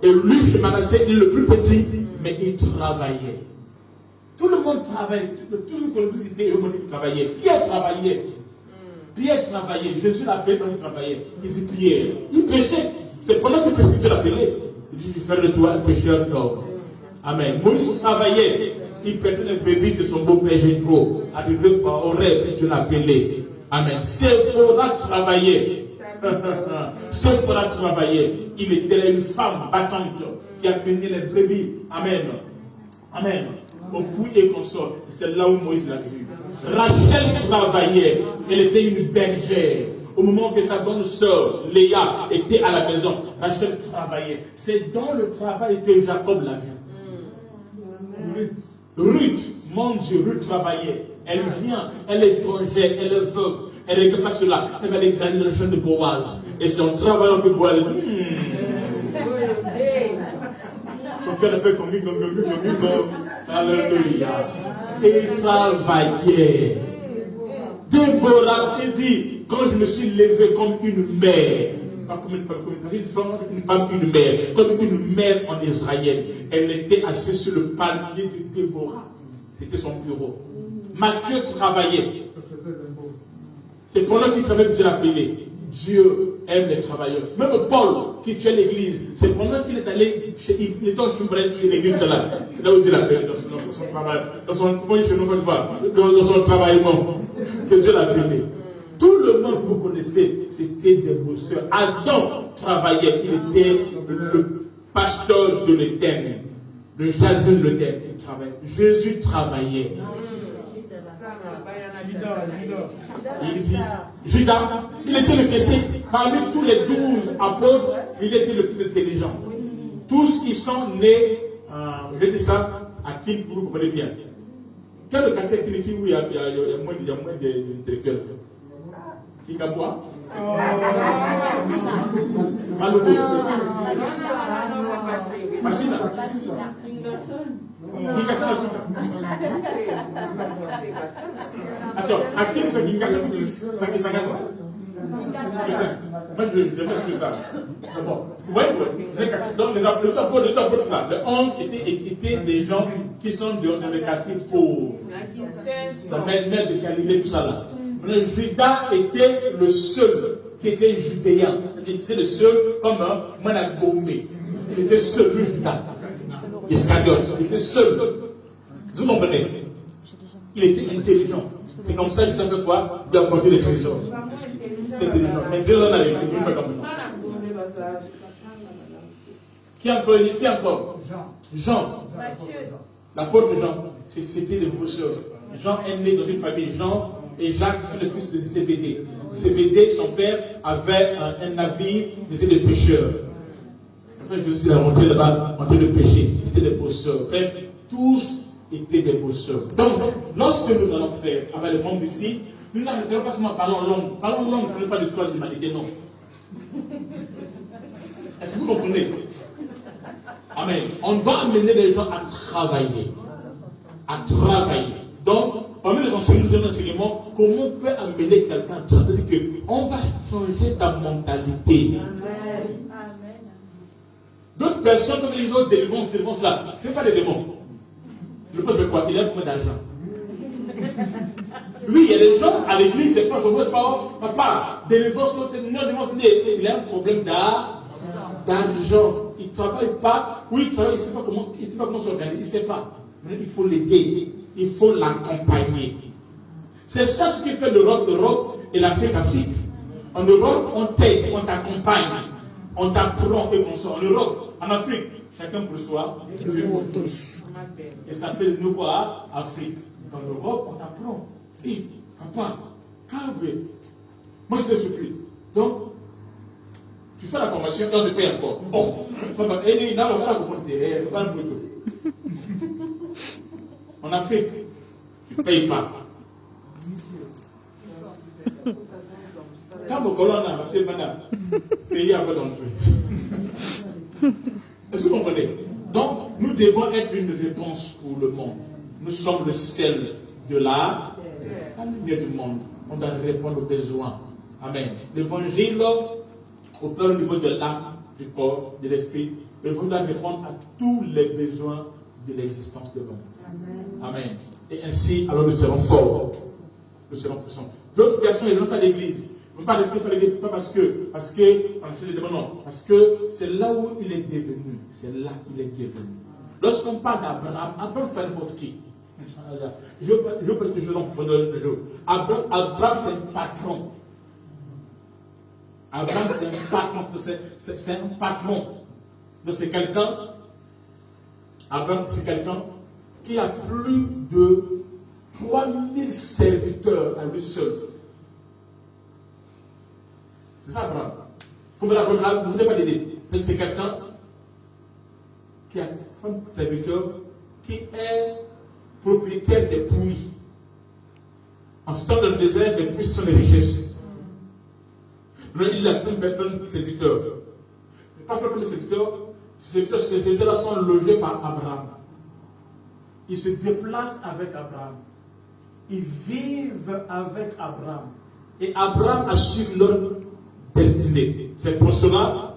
Et lui, chez Manassé, il est le plus petit, mais il travaillait. Tout le monde travaille. Tout ce que vous citez, le monde qui travaillait. Pierre travaillait. Pierre travaillait. Jésus l'appelait quand il travaillait. Il dit Pierre. Il péchait. C'est pendant qu'il péchait que Dieu l'appelait. Il dit, je vais faire de toi un pécheur d'or. Amen. Moïse travaillait. Il perdait les bébés de son beau-père Jétro. Arrivé au rêve, Dieu l'appelait. Amen. Séphora travaillait. Séphora travaillait. Il était une femme battante qui a mené les brebis. Amen. Amen. Au puits et consort. C'est là où Moïse l'a vu. Rachel travaillait. Elle était une bergère. Au moment que sa bonne sœur, Léa, était à la maison, Rachel travaillait. C'est dans le travail que Jacob l'a vu. Ruth, mon Dieu, Ruth travaillait. Elle vient, elle est étrangère, elle est veuve. Elle ne regarde pas cela. Elle va aller grandir dans le champ de Boaz. Et c'est en travaillant que Boaz. Son cœur a fait comme alléluia. Et il travaillait. Déborah dit, quand je me suis levé comme une mère, pas comme une femme, une mère, comme une mère en Israël, elle était assise sur le palmier de Déborah. C'était son bureau. Matthieu travaillait. C'est pendant qu'il travaillait que Dieu l'appelait. Dieu aime les travailleurs. Même Paul, qui tuait l'église, c'est pendant qu'il est allé chez il était en Chumbrel tuer l'église de là. C'est là où Dieu l'appelait, dans son travail. Dans son travail, que Dieu l'appelait. Tout le monde que vous connaissez, c'était des bosseurs. Adam travaillait, il était le pasteur de l'Éternel, le jardin de l'Éternel. Il travaillait. Jésus travaillait. Il dit, Judas, il était le Messie. Parmi tous les 12 apôtres, il était le plus intelligent. Tous qui sont nés, je dis ça à qui vous comprenez bien. Quel est le quartier où il y a moins d'intellectuels? Qui a quoi? Massina. Attends, à qui c'est Ginkasa? Moi, je vais sur ça. Bon, donc les apôtres là, les 11 étaient des gens qui sont dans les quartiers pauvres. La mer de Galilée, tout ça là. Judas était le seul qui était judéen. Il était le seul comme Managomé. Il était seul, lui, Judas. Iscariote. Il était seul. Vous comprenez? Il était intelligent. C'est comme ça que ça fait quoi? Il a construit les trésors. C'est intelligent. Mais Dieu en a les Qui encore? Jean. L'apôtre Jean. C'était des bosseurs. Jean est né dans une famille. Jean et Jacques sont le fils de Zébédée. Zébédée, son père, avait un navire, ils étaient des pêcheurs. Comme ça, Jésus est rentré là-bas en train de pêcher. Ils étaient des bosseurs. Bref, tous étaient des bosseurs. Donc, lorsque nous allons faire avec le monde ici, nous n'arrêterons pas seulement parlons langue. Parlons langue, ce n'est pas l'histoire de l'humanité, non. Est-ce que vous comprenez? Amen. On doit amener les gens à travailler. À travailler. Donc, parmi les enseignements, comment on peut amener quelqu'un à ça? C'est-à-dire qu'on va changer ta mentalité. D'autres personnes, comme les autres, délivrance là, ce n'est pas des démons. Je pense que quoi? Il a beaucoup d'argent. Oui, il y a des gens à l'église, c'est pas son parent, papa, délivrance, il a un problème d'argent. Il ne travaille pas, oui, il travaille, il ne sait pas comment s'organiser, il ne sait pas. Mais il faut l'aider, il faut l'accompagner. C'est ça ce qui fait l'Europe et l'Afrique. En Europe, on t'aide, on t'accompagne, on t'apprend et qu'on sort. En Europe, en Afrique, chacun pour soi, Dieu pour tous. Et ça fait de nous quoi? Afrique. En Europe, on t'apprend. Hé, papa, calme. Moi, je te supplie. Donc, tu fais la formation et on te paye encore. Oh, papa, en Afrique, tu ne payes pas. Quand mon colon a payé avant d'entrer. Est-ce que vous comprenez? Donc, nous devons être une réponse pour le monde. Nous sommes le sel de la lumière du monde. On doit répondre aux besoins. Amen. L'évangile opère au niveau de l'âme, du corps, de l'esprit. L'évangile doit répondre à tous les besoins de l'existence de l'homme. Amen. Et ainsi, alors nous serons forts. Nous serons puissants. D'autres personnes, ils n'ont pas d'église. Ils n'ont pas d'église, pas parce que on a fait les démons, non. Parce que c'est là où il est devenu. C'est là qu'il est devenu. Lorsqu'on parle d'Abraham, Abraham fait n'importe qui. Je veux pas que je l'en le jour. Abraham, c'est un patron. Abraham, c'est un patron. C'est un patron. Donc c'est quelqu'un. Abraham, c'est quelqu'un qui a plus de 3000 serviteurs à lui seul. C'est ça, Abraham. Vous ne voulez pas l'aider. C'est quelqu'un qui a 30 serviteurs, qui est propriétaire des puits. En ce temps, dans le désert, les puits sont les richesses. Mais il a plein de serviteurs. Pas seulement les serviteurs, ces serviteurs-là sont logés par Abraham. Ils se déplacent avec Abraham. Ils vivent avec Abraham. Et Abraham assure leur destinée. C'est pour cela,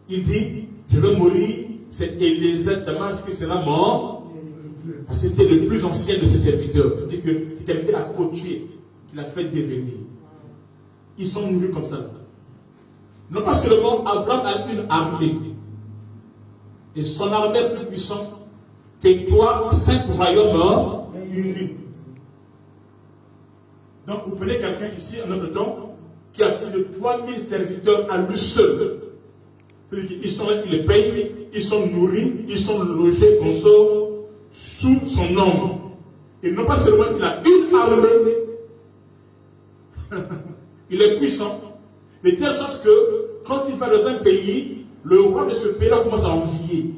il dit, je vais mourir, c'est Eliezer Damas qui sera mort. Parce que c'était le plus ancien de ses serviteurs. Il dit que c'est quelqu'un qui l'a coaché, qui l'a fait devenir. Ils sont mourus comme ça. Non pas seulement Abraham a une armée. Et son armée est plus puissante que toi, 5 royaumes unis. Donc, vous prenez quelqu'un ici, en notre temps, qui a plus de 3000 serviteurs à lui seul. Ils sont là, ils les payent, ils sont nourris, ils sont logés, consorts, sous son nom. Et non pas seulement il a une armée, il est puissant, mais de telle sorte que, quand il va dans un pays, le roi de ce pays-là commence à envier.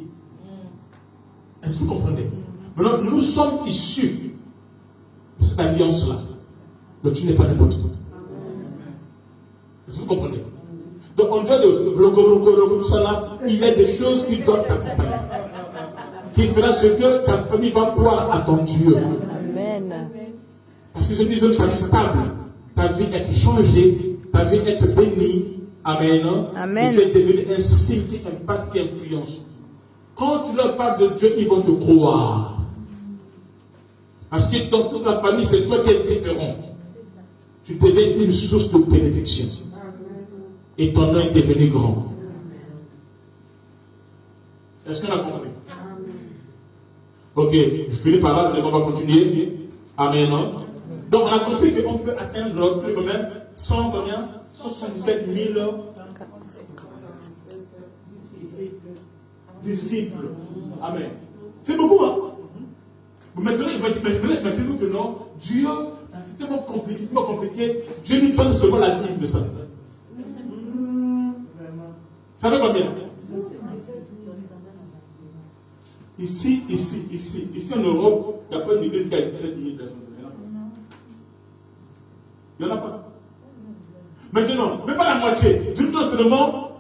Est-ce que vous comprenez? Maintenant, nous sommes issus de cette alliance-là. Donc tu n'es pas n'importe qui. Est-ce que vous comprenez? Donc en dehors de tout ça là, il y a des choses qui doivent t'accompagner. Qui fera ce que ta famille va croire à ton Dieu. Amen. Parce que je dis que ta vie stable, ta vie est changée, ta vie est bénie. Amen. Amen. Et tu es devenu un signe qui impacte, qui influence. Quand tu leur parles de Dieu, ils vont te croire. Parce que dans toute la famille, c'est toi qui es différent. Tu deviens une source de bénédiction. Et ton nom est devenu grand. Est-ce qu'on a compris? Ok, je finis par là, on va continuer. Amen. Donc on a compris qu'on peut atteindre plus de 177 000 disciples. Amen. C'est beaucoup, hein? Maintenant, imaginez-vous que non, Dieu, c'est tellement compliqué, Dieu lui donne seulement la dîme de ça. Ça fait combien? Ici en Europe, il n'y a pas une église qui a 17 000 personnes. Il n'y en a pas. Maintenant, mais pas la moitié. Du tout seulement,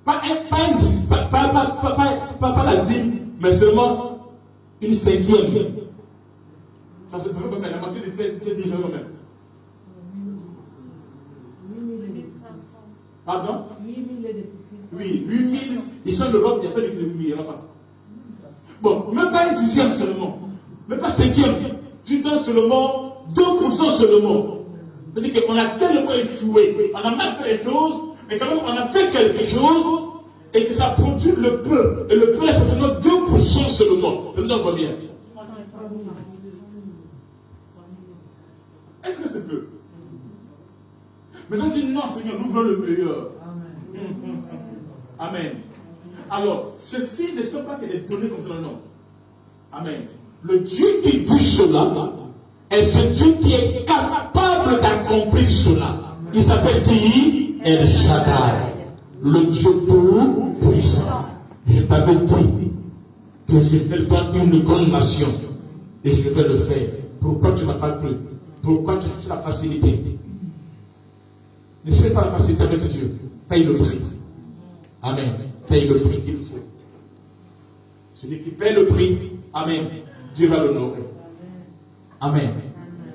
pas la dîme, mais seulement une cinquième. Ça se trouve même, la moitié de ces 10 jours même. Pardon? 8 000. Ici en Europe, il n'y a pas de 8 000, il n'y en a pas. Bon, même pas un dixième seulement. Même pas cinquième. Tu donnes seulement 2% seulement. C'est-à-dire qu'on a tellement échoué. On a mal fait les choses, mais quand même on a fait quelque chose et que ça produit le peu. Et le peu, c'est seulement 2% seulement. Ça nous donne combien? Est-ce que c'est peu? Maintenant, je dis non, Seigneur, nous voulons le meilleur. Amen. Alors, ceci ne sont pas que des données comme ça, non. Amen. Le Dieu qui dit cela est ce Dieu qui est capable d'accomplir cela. Il s'appelle qui? El Shaddai. Le Dieu tout puissant. Je t'avais dit que je vais faire une grande nation et je vais le faire. Pourquoi tu ne m'as pas cru? Pourquoi tu cherches la facilité? Ne cherche pas la facilité avec Dieu. Paye le prix. Amen. Paye le prix qu'il faut. Celui qui paye le prix, amen, Dieu va l'honorer. Amen.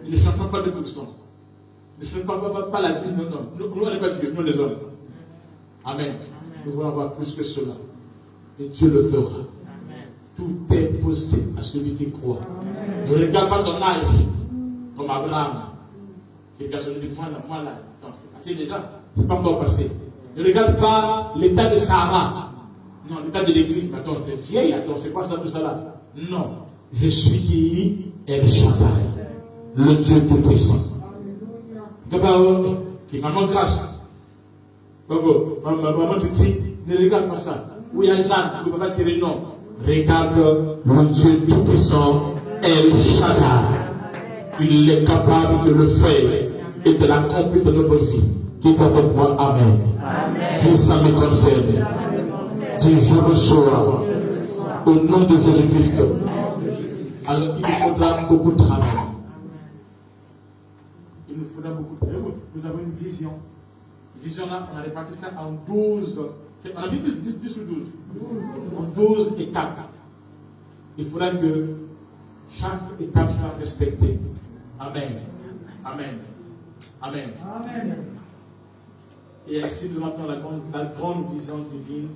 Ne cherchons pas de puissance. Ne cherchons pas la dîme, non. Nous, on n'est pas Dieu, nous les hommes. Amen. Nous voulons avoir plus que cela. Et Dieu le fera. Tout est possible à celui qui croit. Ne regarde pas ton âge comme Abraham. Quelqu'un se dit, moi là, attends, c'est passé déjà. C'est pas encore passé. Ne regarde pas l'état de Sarah. Non, l'état de l'église. Mais attends, c'est vieille, attends, c'est quoi ça, tout ça là? Non. Je suis qui? El Shaddai. Le Dieu tout-puissant. D'abord, qui m'a demandé grâce. Maman Titi, ne regarde pas ça. Oui, il y a Jeanne, ne peut pas tirer non. Regarde le Dieu tout-puissant, El Shaddai. Il est capable de le faire et de l'accomplir dans notre vie. Qui est avec moi? Amen. Dis ça me concerne. Dis je reçois. Au nom de Jésus-Christ. Alors il nous faudra beaucoup de travail. Il nous faudra beaucoup de travail. Nous avons une vision. Vision là, on a réparti ça en 12. On a mis 10 ou 12. En 12 étapes. Il faudra que chaque étape soit respectée. Amen. Amen. Amen. Amen. Et ainsi, nous attendons la grande vision divine,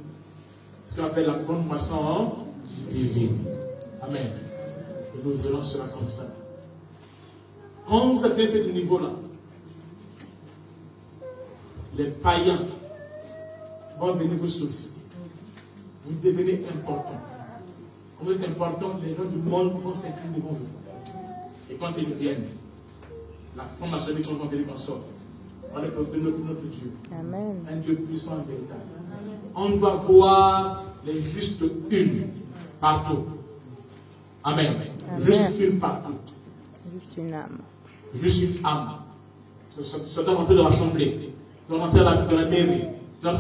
ce qu'on appelle la grande moisson divine. Amen. Et nous verrons cela comme ça. Quand vous atteignez ce niveau-là, les païens vont venir vous solliciter. Vous devenez important. Quand vous êtes important, les gens du monde vont s'incliner devant vous. Et quand ils viennent, la formation des gens vont venir en sorte. On est pour notre Dieu. Amen. Un Dieu puissant et véritable. On doit voir les justes une partout. Amen. Amen. Juste une partout. Juste une âme. Juste une âme. Ça doit rentrer dans l'assemblée. Ça doit rentrer dans la mairie. Ça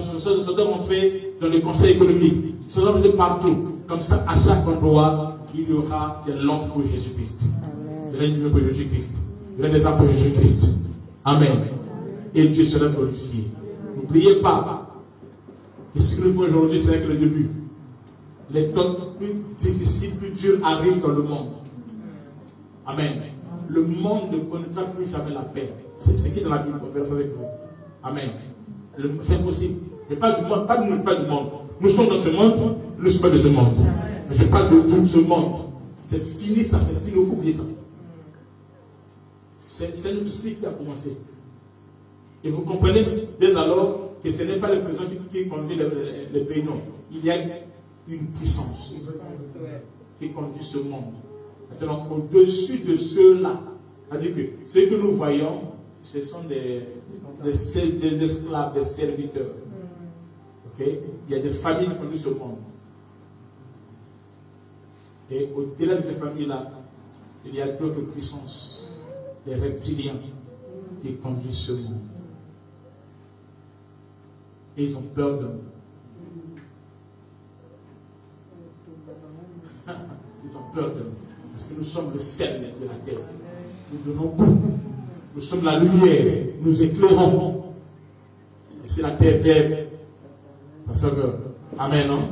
doit rentrer dans le conseil économique. Ça doit rentrer partout. Comme ça, à chaque endroit, il y aura des lampes pour Jésus-Christ. Il y aura une lumière pour Jésus-Christ. Il y aura des arbres pour Jésus-Christ. Amen. Et Dieu sera glorifié. N'oubliez pas que ce que nous faisons aujourd'hui, c'est que le début. Les temps plus difficiles, plus durs arrivent dans le monde. Amen. Le monde ne connaîtra plus jamais la paix. C'est ce qui est dans la Bible. On verra ça avec vous. Amen. C'est impossible. Mais pas du monde, pas du monde. Nous sommes dans ce monde, nous ne sommes pas de ce monde. Mais je parle de tout ce monde. C'est fini ça, c'est fini, il faut oublier ça. C'est le cycle qui a commencé. Et vous comprenez dès alors que ce n'est pas les présents qui conduisent les pays, non. Il y a une puissance qui conduit ce monde. Maintenant, au-dessus de ceux-là, c'est-à-dire que ceux que nous voyons, ce sont des esclaves, des serviteurs. Okay? Il y a des familles qui conduisent ce monde. Et au-delà de ces familles-là, il y a d'autres puissances, des reptiliens qui conduisent ce monde. Et ils ont peur de nous. Ils ont peur de nous. Parce que nous sommes le sel de la terre. Nous donnons goût. Nous sommes la lumière. Nous éclairons. Et si la terre perd sa saveur. Amen, non?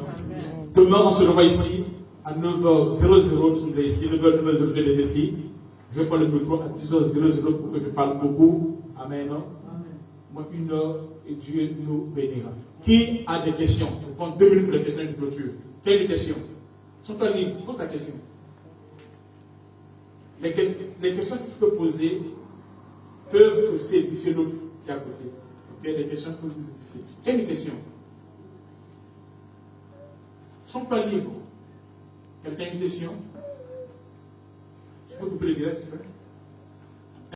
Demain, on se revoit ici à 9h00. Nous sommes ici. 9h00 ici. Je vais prendre le micro à 10h00 pour que je parle beaucoup. Amen. Amen. Moi, 1 heure et Dieu nous bénira. Qui a des questions? Je vais prendre 2 minutes pour les questions de clôture. Qui a des questions? Sont-elles libres? Pose ta question. Les questions que tu peux poser peuvent aussi édifier l'autre qui est à côté. Ok, les questions peuvent vous édifier. Qui a une question? Sont-elles libres? Quelqu'un a une question? Tu peux couper les yeux, s'il te plaît?